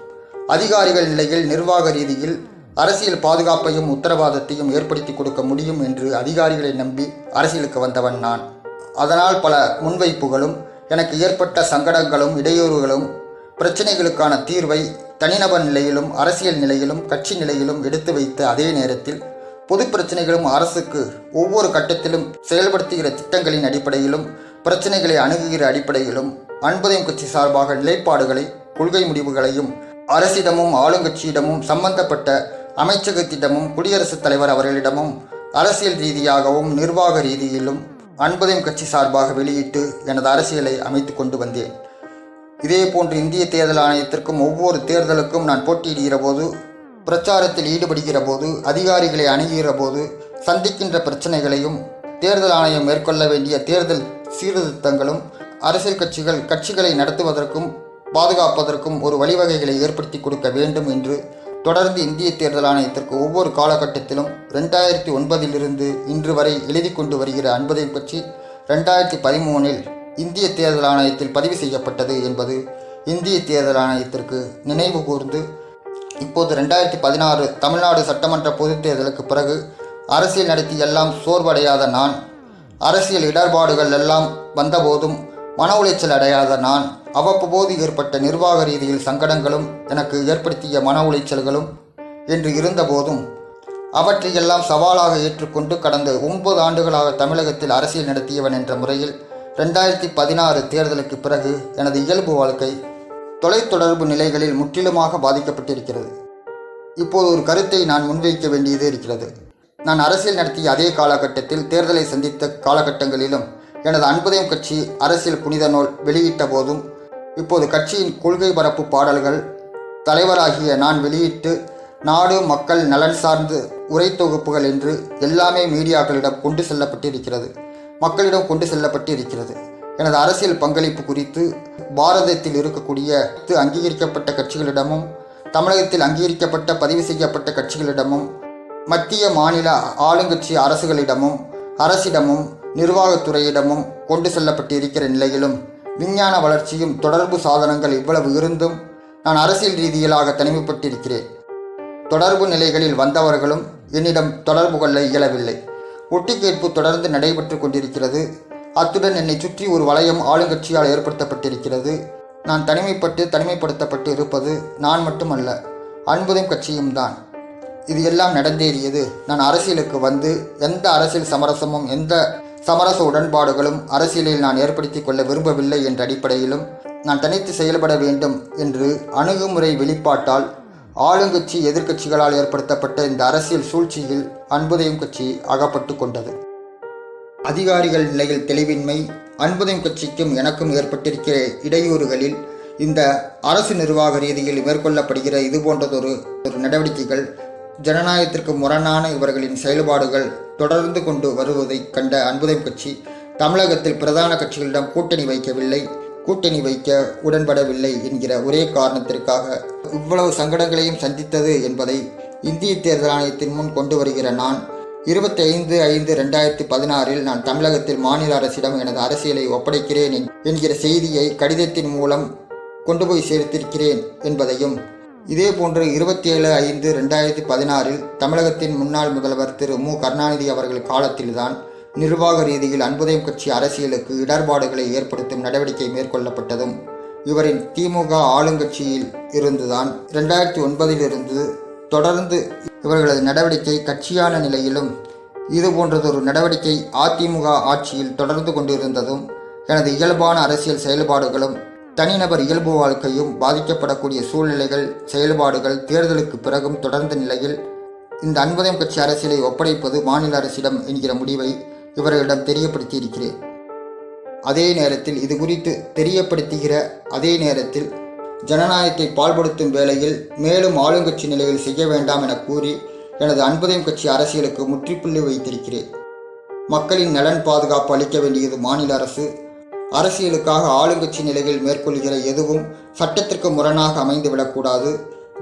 அதிகாரிகள் நிலையில் நிர்வாக ரீதியில் அரசியல் பாதுகாப்பையும் உத்தரவாதத்தையும் ஏற்படுத்தி கொடுக்க முடியும் என்று அதிகாரிகளை நம்பி அரசியலுக்கு வந்தவன் நான். அதனால் பல முன்வைப்புகளும், எனக்கு ஏற்பட்ட சங்கடங்களும் இடையூறுகளும், பிரச்சனைகளுக்கான தீர்வை தனிநபர் நிலையிலும் அரசியல் நிலையிலும் கட்சி நிலையிலும் எடுத்து வைத்த அதே நேரத்தில் பொது பிரச்சனைகளும் அரசுக்கு ஒவ்வொரு கட்டத்திலும் செயல்படுத்துகிற திட்டங்களின் அடிப்படையிலும் பிரச்சனைகளை அணுகுகிற அடிப்படையிலும் அன்பதையும் கட்சி சார்பாக நிலைப்பாடுகளை, கொள்கை முடிவுகளையும் அரசிடமும் ஆளுங்கட்சியிடமும் சம்பந்தப்பட்ட அமைச்சகத்திடமும் குடியரசுத் தலைவர் அவர்களிடமும் அரசியல் ரீதியாகவும் நிர்வாக ரீதியிலும் அன்பதையும் கட்சி சார்பாக வெளியிட்டு எனது அரசியலை அமைத்து கொண்டு வந்தேன். இதேபோன்று இந்திய தேர்தல் ஆணையத்திற்கும் ஒவ்வொரு தேர்தலுக்கும் நான் போட்டியிடுகிற போது, பிரச்சாரத்தில் ஈடுபடுகிற போது, அதிகாரிகளை அணுகுகிற போது சந்திக்கின்ற பிரச்சனைகளையும், தேர்தல் ஆணையம் மேற்கொள்ள வேண்டிய தேர்தல் சீர்திருத்தங்களும், அரசியல் கட்சிகளை நடத்துவதற்கும் பாதுகாப்பதற்கும் ஒரு வழிவகைகளை ஏற்படுத்தி கொடுக்க வேண்டும் என்று தொடர்ந்து இந்திய தேர்தல் ஆணையத்திற்கு ஒவ்வொரு காலகட்டத்திலும் 2009 இன்று வரை எழுதி கொண்டு வருகிற அன்பதையும் கட்சி 2013 இந்திய தேர்தல் ஆணையத்தில் பதிவு செய்யப்பட்டது என்பது இந்திய தேர்தல் ஆணையத்திற்கு நினைவு கூர்ந்து, இப்போது 2016 தமிழ்நாடு சட்டமன்ற பொதுத் தேர்தலுக்கு பிறகு அரசியல் நடத்தி எல்லாம் சோர்வடையாத நான், அரசியல் இடர்பாடுகள் எல்லாம் வந்தபோதும் மன உளைச்சல் அடையாத நான், அவ்வப்போது ஏற்பட்ட நிர்வாக ரீதியில் சங்கடங்களும் எனக்கு ஏற்படுத்திய மன உளைச்சல்களும் என்று இருந்தபோதும் அவற்றையெல்லாம் சவாலாக ஏற்றுக்கொண்டு கடந்த 9 ஆண்டுகளாக தமிழகத்தில் அரசியல் நடத்தியவன் என்ற முறையில் 2016 தேர்தலுக்கு பிறகு எனது இயல்பு வாழ்க்கை தொலைத்தொடர்பு நிலைகளில் முற்றிலுமாக பாதிக்கப்பட்டிருக்கிறது. இப்போது ஒரு கருத்தை நான் முன்வைக்க வேண்டியது இருக்கிறது. நான் அரசியல் நடத்திய அதே காலகட்டத்தில் தேர்தலை சந்தித்த காலகட்டங்களிலும் எனது அன்புதயம் கட்சி அரசியல் புனித நூல் வெளியிட்ட போதும் இப்போது கட்சியின் கொள்கை பரப்பு பாடல்கள் தலைவராகிய நான் வெளியிட்டு நாடு மக்கள் நலன் சார்ந்து உரை தொகுப்புகள் என்று எல்லாமே மீடியாக்களிடம் கொண்டு செல்லப்பட்டிருக்கிறது, மக்களிடம் கொண்டு செல்லப்பட்டு இருக்கிறது. எனது அரசியல் பங்களிப்பு குறித்து பாரதத்தில் இருக்கக்கூடிய அங்கீகரிக்கப்பட்ட கட்சிகளிடமும் தமிழகத்தில் அங்கீகரிக்கப்பட்ட பதிவு செய்யப்பட்ட கட்சிகளிடமும் மத்திய மாநில ஆளுங்கட்சி அரசுகளிடமும் அரசிடமும் நிர்வாகத்துறையிடமும் கொண்டு செல்லப்பட்டு இருக்கிற நிலையிலும் விஞ்ஞான வளர்ச்சியும் தொடர்பு சாதனங்கள் இவ்வளவு இருந்தும் நான் அரசியல் ரீதியிலாக தனிமைப்பட்டிருக்கிறேன். தொடர்பு நிலைகளில் வந்தவர்களும் என்னிடம் தொடர்பு கொள்ள இயலவில்லை. ஒட்டி கேட்பு தொடர்ந்து நடைபெற்று கொண்டிருக்கிறது. அத்துடன் என்னை சுற்றி ஒரு வளையம் ஆளுங்கட்சியால் ஏற்படுத்தப்பட்டிருக்கிறது. நான் தனிமைப்படுத்தப்பட்டு இருப்பது நான் மட்டுமல்ல, அன்புதயம் கட்சியும் தான். இது எல்லாம் நடந்தேறியது நான் அரசியலுக்கு வந்து எந்த அரசியல் சமரசமும் எந்த சமரச உடன்பாடுகளும் அரசியலில் நான் ஏற்படுத்தி கொள்ள விரும்பவில்லை என்ற அடிப்படையிலும் நான் தனித்து செயல்பட வேண்டும் என்று அணுகுமுறை வெளிப்பாட்டால் ஆளுங்கட்சி எதிர்க்கட்சிகளால் ஏற்படுத்தப்பட்ட இந்த அரசியல் சூழ்ச்சியில் அன்புதயம் கட்சி அகப்பட்டு கொண்டது. அதிகாரிகள் நிலையில் தெளிவின்மை அன்புதயம் கட்சிக்கும் எனக்கும் ஏற்பட்டிருக்கிற இடையூறுகளில் இந்த அரசு நிர்வாக ரீதியில் மேற்கொள்ளப்படுகிற இது போன்றதொரு நடவடிக்கைகள் ஜனநாயகத்திற்கு முரணான இவர்களின் செயல்பாடுகள் தொடர்ந்து கொண்டு வருவதை கண்ட அன்புதயம் கட்சி தமிழகத்தில் பிரதான கட்சிகளிடம் கூட்டணி வைக்க உடன்படவில்லை என்கிற ஒரே காரணத்திற்காக இவ்வளவு சங்கடங்களையும் சந்தித்தது என்பதை இந்திய தேர்தல் ஆணையத்தின் முன் கொண்டு வருகிற நான் 25/5/2016 நான் தமிழகத்தில் மாநில அரசிடம் எனது அரசியலை ஒப்படைக்கிறேன் என்கிற செய்தியை கடிதத்தின் மூலம் கொண்டு போய் சேர்த்திருக்கிறேன் என்பதையும், இதேபோன்று 27/5/2016 தமிழகத்தின் முன்னாள் முதல்வர் திரு மு கருணாநிதி அவர்கள் காலத்தில்தான் நிர்வாக ரீதியில் அன்புதயம் கட்சி அரசியலுக்கு இடர்பாடுகளை ஏற்படுத்தும் நடவடிக்கை மேற்கொள்ளப்பட்டதும் இவரின் திமுக ஆளுங்கட்சியில் இருந்துதான் 2009 தொடர்ந்து இவர்களது நடவடிக்கை கட்சியான நிலையிலும் இது போன்றதொரு நடவடிக்கை அதிமுக ஆட்சியில் தொடர்ந்து கொண்டிருந்ததும் எனது இயல்பான அரசியல் செயல்பாடுகளும் தனிநபர் இயல்பு வாழ்க்கையும் பாதிக்கப்படக்கூடிய சூழ்நிலைகள் செயல்பாடுகள் தேர்தலுக்கு பிறகும் தொடர்ந்த நிலையில் இந்த அன்புதயம் கட்சி அரசியலை ஒப்படைப்பது மாநில அரசிடம் என்கிற முடிவை இவர்களிடம் தெரியப்படுத்தியிருக்கிறேன். அதே நேரத்தில் இது குறித்து தெரியப்படுத்துகிற அதே நேரத்தில் ஜனநாயகத்தை பால்படுத்தும் வேளையில் மேலும் ஆளுங்கட்சி நிலையில் செய்ய வேண்டாம் என கூறி எனது அன்புதயம் கட்சி அரசியலுக்கு முற்றுப்புள்ளி வைத்திருக்கிறேன். மக்களின் நலன் பாதுகாப்பு அளிக்க வேண்டியது மாநில அரசு. அரசியலுக்காக ஆளுங்கட்சி நிலையில் மேற்கொள்கிற எதுவும் சட்டத்திற்கு முரணாக அமைந்துவிடக்கூடாது.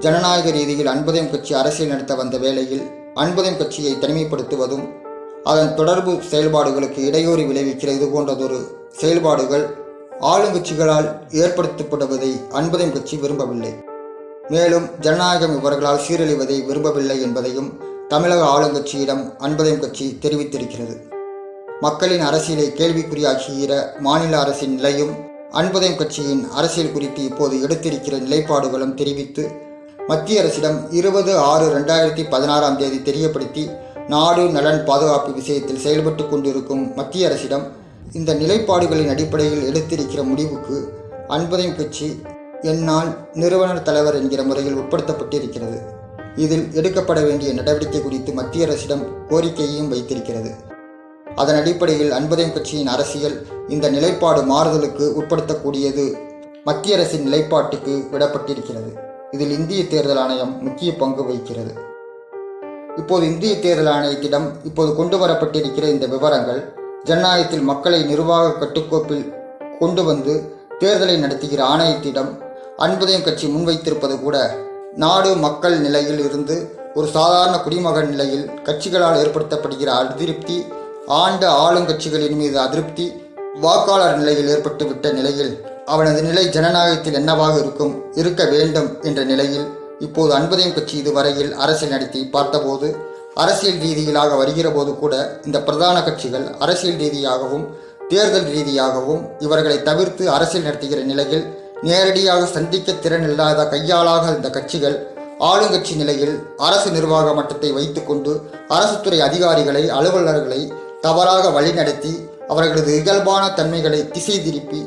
ஜனநாயக ரீதியில் அன்புதயம் கட்சி அரசியல் நடத்த வந்த வேளையில் அன்புதயம் கட்சியை தனிமைப்படுத்துவதும் அதன் தொடர்பு செயல்பாடுகளுக்கு இடையூறு விளைவிக்கிற இது போன்றதொரு செயல்பாடுகள் ஆளுங்கட்சிகளால் ஏற்படுத்தப்படுவதை அன்புதயம் கட்சி விரும்பவில்லை. மேலும் ஜனநாயகம் இவர்களால் சீரழிவதை விரும்பவில்லை என்பதையும் தமிழக ஆளுங்கட்சியிடம் அன்புதயம் கட்சி தெரிவித்திருக்கிறது. மக்களின் அரசியலை கேள்விக்குறியாக்குகிற மாநில அரசின் நிலையும் அன்புதயம் கட்சியின் அரசியல் குறித்து இப்போது எடுத்திருக்கிற நிலைப்பாடுகளும் தெரிவித்து மத்திய அரசிடம் 20/6/2016 தெரியப்படுத்தி நாடு நலன் பாதுகாப்பு விஷயத்தில் செயல்பட்டு கொண்டிருக்கும் மத்திய அரசிடம் இந்த நிலைப்பாடுகளின் அடிப்படையில் எடுத்திருக்கிற முடிவுக்கு அன்புதயம் கட்சி என்னால் நிறுவனர் தலைவர் என்கிற முறையில் உட்படுத்தப்பட்டிருக்கிறது. இதில் எடுக்கப்பட வேண்டிய நடவடிக்கை குறித்து மத்திய அரசிடம் கோரிக்கையையும் வைத்திருக்கிறது. அதன் அடிப்படையில் அன்புதயம் கட்சியின் அரசியல் இந்த நிலைப்பாடு மாறுதலுக்கு உட்படுத்தக்கூடியது மத்திய அரசின் நிலைப்பாட்டுக்கு விடப்பட்டிருக்கிறது. இதில் இந்திய தேர்தல் ஆணையம் முக்கிய பங்கு வகிக்கிறது. இப்போது இந்திய தேர்தல் ஆணையத்திடம் இப்போது கொண்டு வரப்பட்டிருக்கிற இந்த விவரங்கள் ஜனநாயகத்தில் மக்களை நிர்வாக கட்டுக்கோப்பில் கொண்டு வந்து தேர்தலை நடத்துகிற ஆணையத்திடம் அன்புதயம் கட்சி முன்வைத்திருப்பது கூட நாடு மக்கள் நிலையில் இருந்து ஒரு சாதாரண குடிமகன் நிலையில் கட்சிகளால் ஏற்படுத்தப்படுகிற அதிருப்தி, ஆண்ட ஆளுங்கட்சிகளின் மீது அதிருப்தி, வாக்காளர் நிலையில் ஏற்பட்டுவிட்ட நிலையில் அவனது நிலை ஜனநாயகத்தில் என்னவாக இருக்க வேண்டும் என்ற நிலையில் இப்போது அன்புதயம் கட்சி இதுவரையில் அரசியல் நடத்தி பார்த்தபோது அரசியல் ரீதியிலாக வருகிற போது கூட இந்த பிரதான கட்சிகள் அரசியல் ரீதியாகவும் தேர்தல் ரீதியாகவும் இவர்களை தவிர்த்து அரசியல் நடத்துகிற நிலையில் நேரடியாக சந்திக்க திறன் இல்லாத கையாளாக இந்த கட்சிகள் ஆளுங்கட்சி நிலையில் அரசு நிர்வாக மட்டத்தை வைத்துக்கொண்டு அரசு துறை அதிகாரிகளை அலுவலர்களை தவறாக வழிநடத்தி அவர்களது இயல்பான தன்மைகளை திசை திருப்பி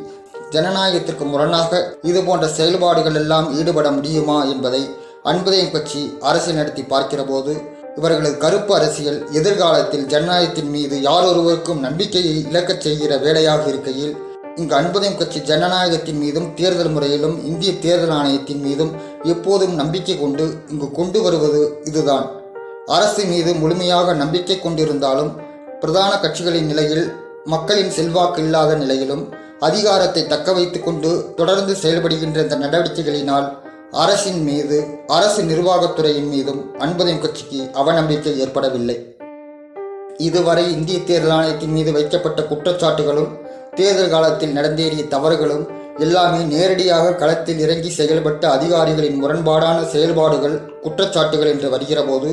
ஜனநாயகத்திற்கு முரணாக இது போன்ற செயல்பாடுகள் எல்லாம் ஈடுபட முடியுமா என்பதை அன்புதயம் கட்சி அரசியல் நடத்தி பார்க்கிற போது இவர்களது கருப்பு அரசியல் எதிர்காலத்தில் ஜனநாயகத்தின் மீது யாரொருவருக்கும் நம்பிக்கையை இழக்கச் செய்கிற வேலையாக இருக்கையில், இங்கு அன்புதயம் கட்சி ஜனநாயகத்தின் மீதும் தேர்தல் முறையிலும் இந்திய தேர்தல் ஆணையத்தின் மீதும் எப்போதும் நம்பிக்கை கொண்டு இங்கு கொண்டு வருவது இதுதான். அரசு மீது முழுமையாக நம்பிக்கை கொண்டிருந்தாலும் பிரதான கட்சிகளின் நிலையில் மக்களின் செல்வாக்கு இல்லாத நிலையிலும் அதிகாரத்தை தக்க வைத்துக் கொண்டு தொடர்ந்து செயல்படுகின்ற இந்த நடவடிக்கைகளினால் அரசின் மீது, அரசு நிர்வாகத்துறையின் மீதும் அன்புதயம் கட்சிக்கு அவநம்பிக்கை ஏற்படவில்லை. இதுவரை இந்திய தேர்தல் ஆணையத்தின் மீது வைக்கப்பட்ட குற்றச்சாட்டுகளும் தேர்தல் காலத்தில் நடந்தேறிய தவறுகளும் எல்லாமே நேரடியாக களத்தில் இறங்கி செயல்பட்ட அதிகாரிகளின் முரண்பாடான செயல்பாடுகள், குற்றச்சாட்டுகள் என்று வருகிற போது,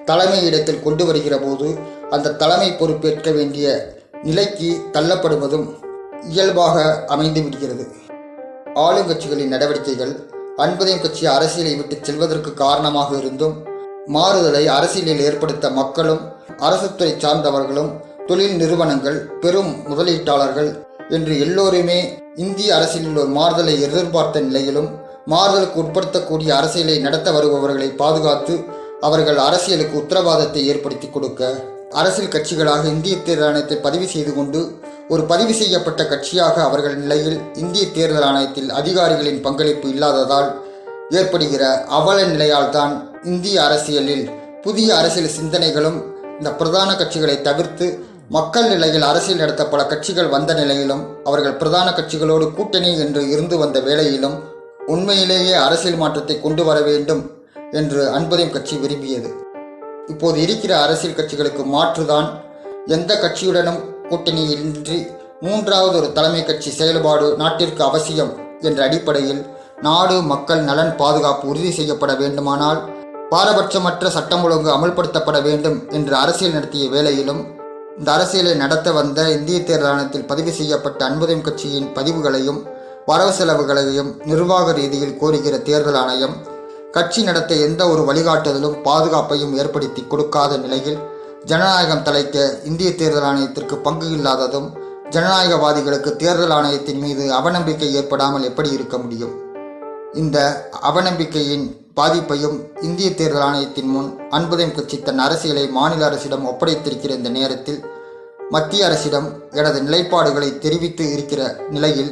தலைமை இடத்தில் கொண்டு வருகிற போது அந்த தலைமை பொறுப்பேற்க வேண்டிய நிலைக்கு தள்ளப்படுவதும் இயல்பாக அமைந்து விடுகிறது. ஆளுங்கட்சிகளின் நடவடிக்கைகள் அன்புதயம் கட்சி அரசியலை விட்டு செல்வதற்கு காரணமாக இருந்தும், மாறுதலை அரசியலில் ஏற்படுத்த மக்களும் அரசுத்துறை சார்ந்தவர்களும் தொழில் நிறுவனங்கள், பெரும் முதலீட்டாளர்கள் என்று எல்லோருமே இந்திய அரசியலில் ஒரு மாறுதலை எதிர்பார்த்த நிலையிலும், மாறுதலுக்கு உட்படுத்தக்கூடிய அரசியலை நடத்த வருபவர்களை பாதுகாத்து அவர்கள் அரசியலுக்கு உத்தரவாதத்தை ஏற்படுத்தி கொடுக்க அரசியல் கட்சிகளாக இந்திய தேர்தல் ஆணையத்தை பதிவு செய்து கொண்டு ஒரு பதிவு செய்யப்பட்ட கட்சியாக அவர்கள் நிலையில் இந்திய தேர்தல் ஆணையத்தில் அதிகாரிகளின் பங்களிப்பு இல்லாததால் ஏற்படுகிற அவல நிலையால் தான் இந்திய அரசியலில் புதிய அரசியல் சிந்தனைகளும் இந்த பிரதான கட்சிகளை தவிர்த்து மக்கள் நிலையில் அரசியல் நடத்த பல கட்சிகள் வந்த நிலையிலும், அவர்கள் பிரதான கட்சிகளோடு கூட்டணி என்று இருந்து வந்த வேளையிலும் உண்மையிலேயே அரசியல் மாற்றத்தை கொண்டு வர வேண்டும் என்று அன்புதயம் கட்சி விரும்பியது. இப்போது இருக்கிற அரசியல் கட்சிகளுக்கு மாற்றுதான் எந்த கட்சியுடனும் கூட்டணியின்றி மூன்றாவது ஒரு தலைமை கட்சி செயல்பாடு நாட்டிற்கு அவசியம் என்ற அடிப்படையில் நாடு மக்கள் நலன் பாதுகாப்பு உறுதி செய்யப்பட வேண்டுமானால் பாரபட்சமற்ற சட்டம் ஒழுங்கு அமல்படுத்தப்பட வேண்டும் என்று அரசியல் நடத்திய வேளையிலும், இந்த அரசியலை நடத்த வந்த இந்திய தேர்தல் ஆணையத்தில் பதிவு செய்யப்பட்ட அன்புதயம் கட்சியின் பதிவுகளையும் வரவு செலவுகளையும் நிர்வாக ரீதியில் கோருகிற தேர்தல் ஆணையம் கட்சி நடத்த எந்த ஒரு வழிகாட்டுதலும் பாதுகாப்பையும் ஏற்படுத்தி கொடுக்காத நிலையில் ஜனநாயகம் தலைக்க இந்திய தேர்தல் ஆணையத்திற்கு பங்கு இல்லாததும், ஜனநாயகவாதிகளுக்கு தேர்தல் ஆணையத்தின் மீது அவநம்பிக்கை ஏற்படாமல் எப்படி இருக்க முடியும்? இந்த அவநம்பிக்கையின் பாதிப்பையும் இந்திய தேர்தல் ஆணையத்தின் முன் அன்புதயம் கட்சி தன் அரசியலை மாநில அரசிடம் ஒப்படைத்திருக்கிற இந்த நேரத்தில் மத்திய அரசிடம் எனது நிலைப்பாடுகளை தெரிவித்து இருக்கிற நிலையில்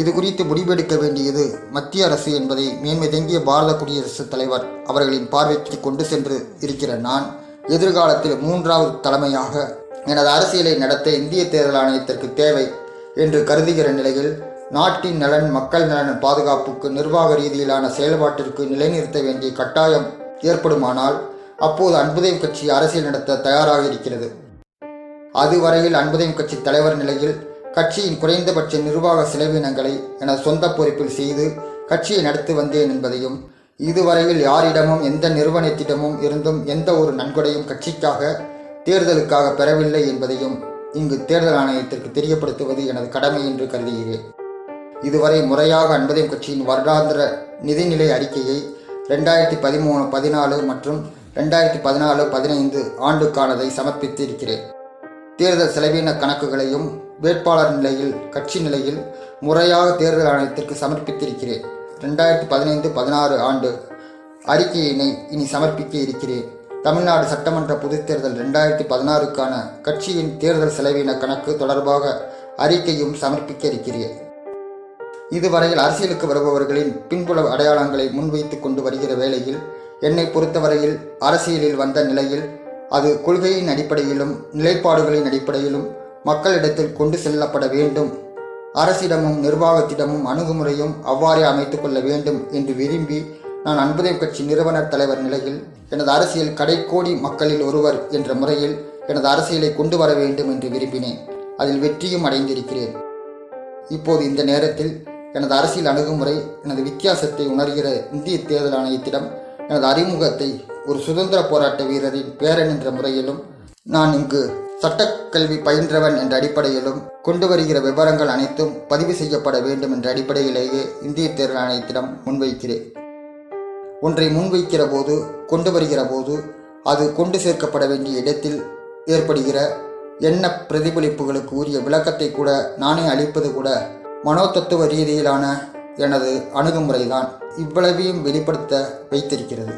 இது குறித்து முடிவெடுக்க வேண்டியது மத்திய அரசு என்பதை மேன்மை தங்கிய பாரத குடியரசுத் தலைவர் அவர்களின் பார்வைக்கு கொண்டு சென்று இருக்கிற நான், எதிர்காலத்தில் மூன்றாவது தலைமையாக எனது அரசியலை நடத்த இந்திய தேர்தல் ஆணையத்திற்கு தேவை என்று கருதுகிற நிலையில், நாட்டின் நலன், மக்கள் நலன் பாதுகாப்புக்கு நிர்வாக ரீதியிலான செயல்பாட்டிற்கு நிலைநிறுத்த வேண்டிய கட்டாயம் ஏற்படுமானால் அப்போது அன்புதயம் கட்சி அரசியல் நடத்த தயாராக இருக்கிறது. அதுவரையில் அன்புதயம் கட்சி தலைவர் நிலையில் கட்சியின் குறைந்தபட்ச நிர்வாக செலவினங்களை எனது சொந்த பொறுப்பில் செய்து கட்சியை நடத்தி வந்தேன் என்பதையும், இதுவரையில் யாரிடமும் எந்த நிறுவனத்திடமும் இருந்தும் எந்த ஒரு நன்கொடையும் கட்சிக்காக தேர்தலுக்காக பெறவில்லை என்பதையும் இங்கு தேர்தல் ஆணையத்திற்கு தெரியப்படுத்துவது எனது கடமை என்று கருதுகிறேன். இதுவரை முறையாக அன்புதயம் கட்சியின் வருடாந்திர நிதிநிலை அறிக்கையை 2013-14 மற்றும் 2014-15 ஆண்டுக்கானதை சமர்ப்பித்து இருக்கிறேன். தேர்தல் செலவின கணக்குகளையும் வேட்பாளர் நிலையில், கட்சி நிலையில் முறையாக தேர்தல் ஆணையத்திற்கு சமர்ப்பித்திருக்கிறேன். 2015-16 ஆண்டு அறிக்கையினை இனி சமர்ப்பிக்க இருக்கிறேன். தமிழ்நாடு சட்டமன்ற பொதுத்தேர்தல் 2016க்கான கட்சியின் தேர்தல் செலவின கணக்கு தொடர்பாக அறிக்கையும் சமர்ப்பிக்க இருக்கிறேன். இதுவரையில் அரசியலுக்கு வருபவர்களின் பின்புல அடையாளங்களை முன்வைத்து கொண்டு வருகிற வேளையில், என்னை பொறுத்தவரையில் அரசியலில் வந்த நிலையில் அது கொள்கையின் அடிப்படையிலும் நிலைப்பாடுகளின் அடிப்படையிலும் மக்களிடத்தில் கொண்டு செல்லப்பட வேண்டும். அரசிடமும் நிர்வாகத்திடமும் அணுகுமுறையும் அவ்வாறே அமைத்துக் கொள்ள வேண்டும் என்று விரும்பி நான் அன்புதயம் கட்சி நிறுவனர் தலைவர் நிலையில் எனது அரசியல் கடைக்கோடி மக்களில் ஒருவர் என்ற முறையில் எனது அரசியலை கொண்டு வர வேண்டும் என்று விரும்பினேன். அதில் வெற்றியும் அடைந்திருக்கிறேன். இப்போது இந்த நேரத்தில் எனது அரசியல் அணுகுமுறை, எனது வித்தியாசத்தை உணர்கிற இந்திய தேர்தல் ஆணையத்திடம் எனது அறிமுகத்தை ஒரு சுதந்திர போராட்ட வீரரின் பேரன் என்ற முறையிலும், நான் இங்கு சட்டக்கல்வி பயின்றவன் என்ற அடிப்படையிலும் கொண்டு வருகிற விவரங்கள் அனைத்தும் பதிவு செய்யப்பட வேண்டும் என்ற அடிப்படையிலேயே இந்திய தேர்தல் ஆணையத்திடம் முன்வைக்கிறேன். ஒன்றை முன்வைக்கிற போது, கொண்டு வருகிற போது அது கொண்டு சேர்க்கப்பட வேண்டிய இடத்தில் ஏற்படுகிற எண்ண பிரதிபலிப்புகளுக்கு உரிய விளக்கத்தை கூட நானே அளிப்பது கூட மனோதத்துவ ரீதியிலான எனது அணுகுமுறைதான் இவ்வளவையும் வெளிப்படுத்த வைத்திருக்கிறது.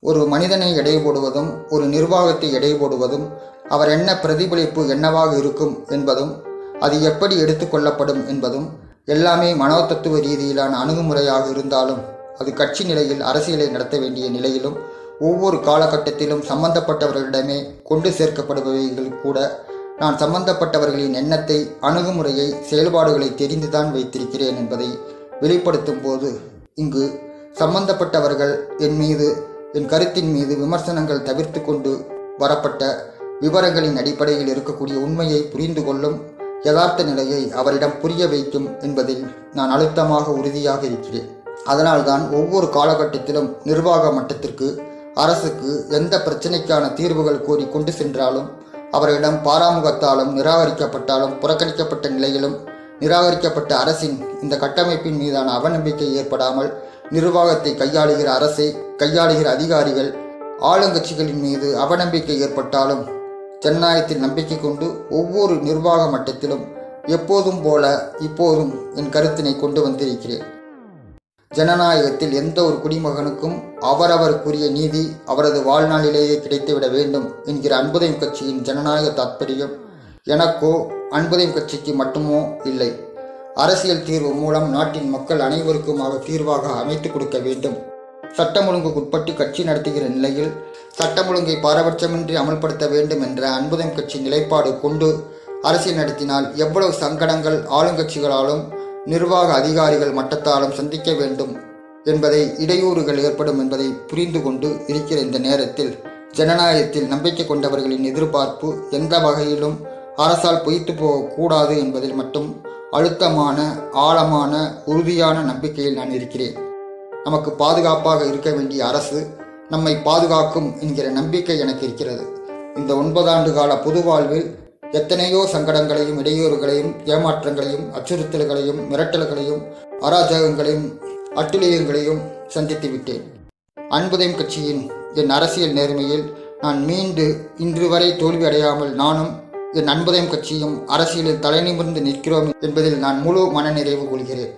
ஒரு மனிதனை எடை போடுவதும் ஒரு நிர்வாகத்தை எடை போடுவதும் அவர் என்ன பிரதிபலிப்பு என்னவாக இருக்கும் என்பதும் அது எப்படி எடுத்துக்கொள்ளப்படும் என்பதும் எல்லாமே மனோதத்துவ ரீதியிலான அணுகுமுறையாக இருந்தாலும் அது கட்சி நிலையில் அரசியலை நடத்த வேண்டிய நிலையிலும் ஒவ்வொரு காலகட்டத்திலும் சம்பந்தப்பட்டவர்களிடமே கொண்டு சேர்க்கப்படுபவைகள் கூட நான் சம்பந்தப்பட்டவர்களின் எண்ணத்தை, அணுகுமுறையை, செயல்பாடுகளை தெரிந்துதான் வைத்திருக்கிறேன் என்பதை வெளிப்படுத்தும் போது இங்கு சம்பந்தப்பட்டவர்கள் என் மீது, என் கருத்தின் மீது விமர்சனங்கள் தவிர்த்து கொண்டு வரப்பட்ட விவரங்களின் அடிப்படையில் இருக்கக்கூடிய உண்மையை புரிந்து கொள்ளும் யதார்த்த நிலையை அவரிடம் புரிய வைக்கும் என்பதில் நான் அழுத்தமாக உறுதியாக இருக்கிறேன். அதனால்தான் ஒவ்வொரு காலகட்டத்திலும் நிர்வாக மட்டத்திற்கு, அரசுக்கு எந்த பிரச்சனைக்கான தீர்வுகள் கோரி கொண்டு சென்றாலும் அவர்களிடம் பாராமுகத்தாலும் நிராகரிக்கப்பட்டாலும் புறக்கணிக்கப்பட்ட நிலையிலும் நிராகரிக்கப்பட்ட அரசின் இந்த கட்டமைப்பின் மீதான அவநம்பிக்கை ஏற்படாமல் நிர்வாகத்தை கையாளுகிற அரசை கையாளுகிற அதிகாரிகள், ஆளுங்கட்சிகளின் மீது அவநம்பிக்கை ஏற்பட்டாலும் ஜனநாயகத்தில் நம்பிக்கை கொண்டு ஒவ்வொரு நிர்வாக மட்டத்திலும் எப்போதும் போல இப்போதும் என் கருத்தினை கொண்டு வந்திருக்கிறேன். ஜனநாயகத்தில் எந்த ஒரு குடிமகனுக்கும் அவரவருக்குரிய நீதி அவரது வாழ்நாளிலேயே கிடைத்துவிட வேண்டும் என்கிற அன்புதயம் கட்சியின் ஜனநாயக தாற்பயம் எனக்கோ அன்புதயம் கட்சிக்கு மட்டுமோ இல்லை. அரசியல் தீர்வு மூலம் நாட்டின் மக்கள் அனைவருக்குமாக தீர்வாக அமைத்து கொடுக்க வேண்டும். சட்டம் ஒழுங்குக்கு உட்பட்டு கட்சி நடத்துகிற நிலையில் சட்டம் ஒழுங்கை பாரபட்சமின்றி அமல்படுத்த வேண்டும் என்ற அன்புதயம் கட்சி நிலைப்பாடு கொண்டு அரசியல் நடத்தினால் எவ்வளவு சங்கடங்கள் ஆளுங்கட்சிகளாலும் நிர்வாக அதிகாரிகள் மட்டத்தாலும் சந்திக்க வேண்டும் என்பதை, இடையூறுகள் ஏற்படும் என்பதை புரிந்து கொண்டு இருக்கிற இந்த நேரத்தில் ஜனநாயகத்தில் நம்பிக்கை கொண்டவர்களின் எதிர்பார்ப்பு எந்த வகையிலும் அரசால் பொய்த்து போகக்கூடாது என்பதில் மட்டும் அழுத்தமான, ஆழமான, உறுதியான நம்பிக்கையில் நான் இருக்கிறேன். நமக்கு பாதுகாப்பாக இருக்க வேண்டிய அரசு நம்மை பாதுகாக்கும் என்கிற நம்பிக்கை எனக்கு இருக்கிறது. இந்த 9 ஆண்டு கால பொது வாழ்வில் எத்தனையோ சங்கடங்களையும், இடையூறுகளையும், ஏமாற்றங்களையும், அச்சுறுத்தல்களையும், மிரட்டல்களையும், அராஜகங்களையும், அட்டுழியங்களையும் சந்தித்து விட்டேன். அன்புதயம் கட்சியின் என் அரசியல் நேர்மையில் நான் மீண்டு இன்று வரை தோல்வி அடையாமல் நானும் என் அன்புதயம் கட்சியும் அரசியலில் தலைநிமிர்ந்து நிற்கிறோம் என்பதில் நான் முழு மனநிறைவு கொள்கிறேன்.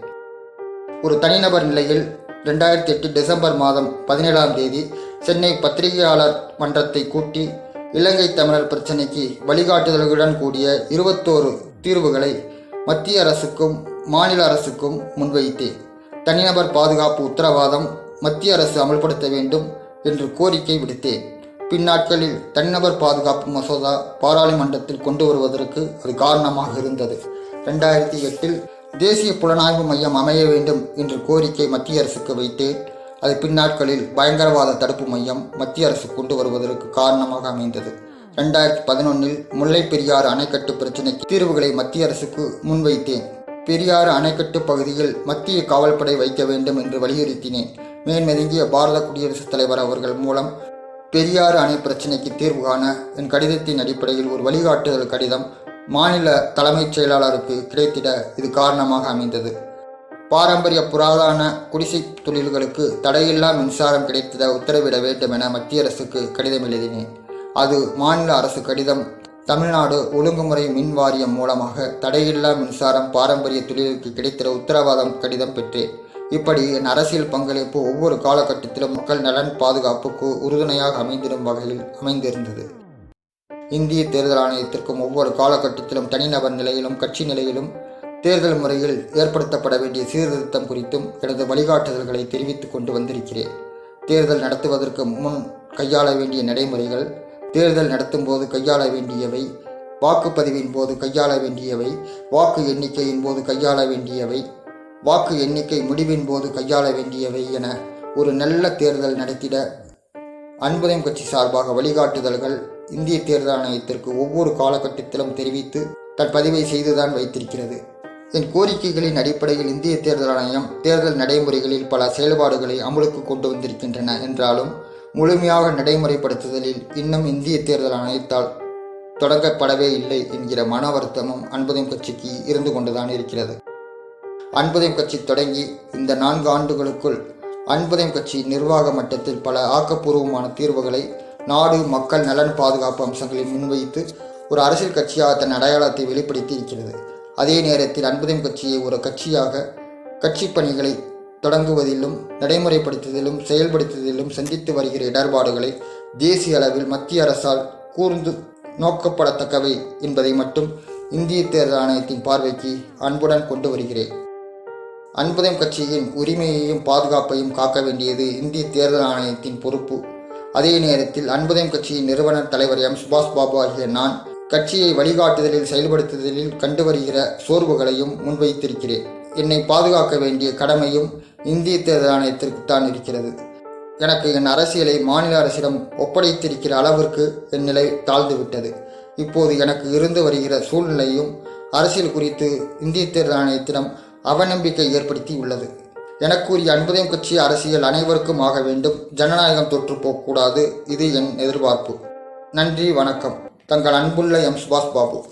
ஒரு தனிநபர் நிலையில் 2008 டிசம்பர் மாதம் 17ஆம் தேதி சென்னை பத்திரிகையாளர் மன்றத்தை கூட்டி இலங்கை தமிழர் பிரச்சினைக்கு வழிகாட்டுதல்களுடன் கூடிய 21 தீர்வுகளை மத்திய அரசுக்கும் மாநில அரசுக்கும் முன்வைத்தேன். தனிநபர் பாதுகாப்பு உத்தரவாதம் மத்திய அரசு அமல்படுத்த வேண்டும் என்று கோரிக்கை விடுத்தேன். பின்னாட்களில் தனிநபர் பாதுகாப்பு மசோதா பாராளுமன்றத்தில் கொண்டு வருவதற்கு அது காரணமாக இருந்தது. 2008இல் தேசிய புலனாய்வு மையம் அமைய வேண்டும் என்ற கோரிக்கை மத்திய அரசுக்கு வைத்தேன். அது பின்னாட்களில் பயங்கரவாத தடுப்பு மையம் மத்திய அரசு கொண்டு வருவதற்கு காரணமாக அமைந்தது. 2011இல் முல்லை பெரியாறு அணைக்கட்டு பிரச்சினைக்கு தீர்வுகளை மத்திய அரசுக்கு முன்வைத்தேன். பெரியாறு அணைக்கட்டு பகுதியில் மத்திய காவல்படை வைக்க வேண்டும் என்று வலியுறுத்தினேன். மேன்மேதங்கிய பாரத குடியரசுத் தலைவர் அவர்கள் மூலம் பெரியாறு அணை பிரச்சினைக்கு தீர்வு காண என் கடிதத்தின் அடிப்படையில் ஒரு வழிகாட்டுதல் கடிதம் மாநில தலைமைச் செயலாளருக்கு கிடைத்திட இது காரணமாக அமைந்தது. பாரம்பரிய புராதன குடிசை தொழில்களுக்கு தடையில்லா மின்சாரம் கிடைத்திட உத்தரவிட வேண்டும் என மத்திய அரசுக்கு கடிதம் எழுதினேன். அது மாநில அரசு கடிதம். தமிழ்நாடு ஒழுங்குமுறை மின் வாரியம் மூலமாக தடையில்லா மின்சாரம் பாரம்பரிய தொழிலுக்கு கிடைத்திட உத்தரவாதம் கடிதம் பெற்றேன். இப்படி என் அரசியல் பங்களிப்பு ஒவ்வொரு காலகட்டத்திலும் மக்கள் நலன் பாதுகாப்புக்கு உறுதுணையாக அமைந்திடும் வகையில் அமைந்திருந்தது. இந்திய தேர்தல் ஆணையத்திற்கும் ஒவ்வொரு காலகட்டத்திலும் தனிநபர் நிலையிலும் கட்சி நிலையிலும் தேர்தல் முறையில் ஏற்படுத்தப்பட வேண்டிய சீர்திருத்தம் குறித்தும் எனது வழிகாட்டுதல்களை தெரிவித்துக் கொண்டு வந்திருக்கிறேன். தேர்தல் நடத்துவதற்கு முன் கையாள வேண்டிய நடைமுறைகள், தேர்தல் நடத்தும் போது கையாள வேண்டியவை, வாக்குப்பதிவின் போது கையாள வேண்டியவை, வாக்கு எண்ணிக்கையின் போது கையாள வேண்டியவை, வாக்கு எண்ணிக்கை முடிவின் போது கையாள வேண்டியவை என ஒரு நல்ல தேர்தல் நடத்திட அன்புதயம் கட்சி சார்பாக வழிகாட்டுதல்கள் இந்திய தேர்தல் ஆணையத்திற்கு ஒவ்வொரு காலகட்டத்திலும் தெரிவித்து தற்பதிவை செய்துதான் வைத்திருக்கிறது. என் கோரிக்கைகளின் அடிப்படையில் இந்திய தேர்தல் ஆணையம் தேர்தல் நடைமுறைகளில் பல செயல்பாடுகளை அமலுக்கு கொண்டு வந்திருக்கின்றன என்றாலும் முழுமையாக நடைமுறைப்படுத்துதலில் இன்னும் இந்திய தேர்தல் ஆணையத்தால் தொடங்கப்படவே இல்லை என்கிற மன வருத்தமும் அன்புதயம் கட்சிக்கு இருந்து கொண்டுதான் இருக்கிறது. அன்புதயம் கட்சி தொடங்கி இந்த 4 ஆண்டுகளுக்குள் அன்புதயம் கட்சி நிர்வாக மட்டத்தில் பல ஆக்கப்பூர்வமான தீர்வுகளை நாடு மக்கள் நலன் பாதுகாப்பு அம்சங்களை முன்வைத்து ஒரு அரசியல் கட்சியாக தன் அடையாளத்தை வெளிப்படுத்தி இருக்கிறது. அதே நேரத்தில் அன்புதயம் கட்சியை ஒரு கட்சியாக கட்சி பணிகளை தொடங்குவதிலும் நடைமுறைப்படுத்துவதிலும் செயல்படுத்துவதிலும் சந்தித்து வருகிற இடர்பாடுகளை தேசிய அளவில் மத்திய அரசால் கூர்ந்து நோக்கப்படத்தக்கவை என்பதை மட்டும் இந்திய தேர்தல் ஆணையத்தின் பார்வைக்கு அன்புடன் கொண்டு வருகிறேன். அன்புதயம் கட்சியின் உரிமையையும் பாதுகாப்பையும் காக்க வேண்டியது இந்திய தேர்தல் ஆணையத்தின் பொறுப்பு. அதே நேரத்தில் அன்புதயம் கட்சியின் நிறுவனர் தலைவர் எம். சுபாஷ் பாபு ஆகிய நான் கட்சியை வழிகாட்டுதலில் செயல்படுத்துதலில் கண்டு வருகிற சோர்வுகளையும் முன்வைத்திருக்கிறேன். என்னை பாதுகாக்க வேண்டிய கடமையும் இந்திய தேர்தல் ஆணையத்திற்குத்தான் இருக்கிறது. எனக்கு என் அரசியலை மாநில அரசிடம் ஒப்படைத்திருக்கிற அளவிற்கு என் நிலை தாழ்ந்துவிட்டது. இப்போது எனக்கு இருந்து வருகிற சூழ்நிலையும் அரசியல் குறித்து இந்திய தேர்தல் ஆணையத்திடம் அவநம்பிக்கை ஏற்படுத்தி உள்ளது. எனக்குரிய அன்புதயம் கட்சி அரசியல் அனைவருக்கும் ஆக வேண்டும். ஜனநாயகம் தொற்று போகக்கூடாது. இது என் எதிர்பார்ப்பு. நன்றி, வணக்கம். தங்கள் அன்புள்ள எம். சுபாஷ் பாபு.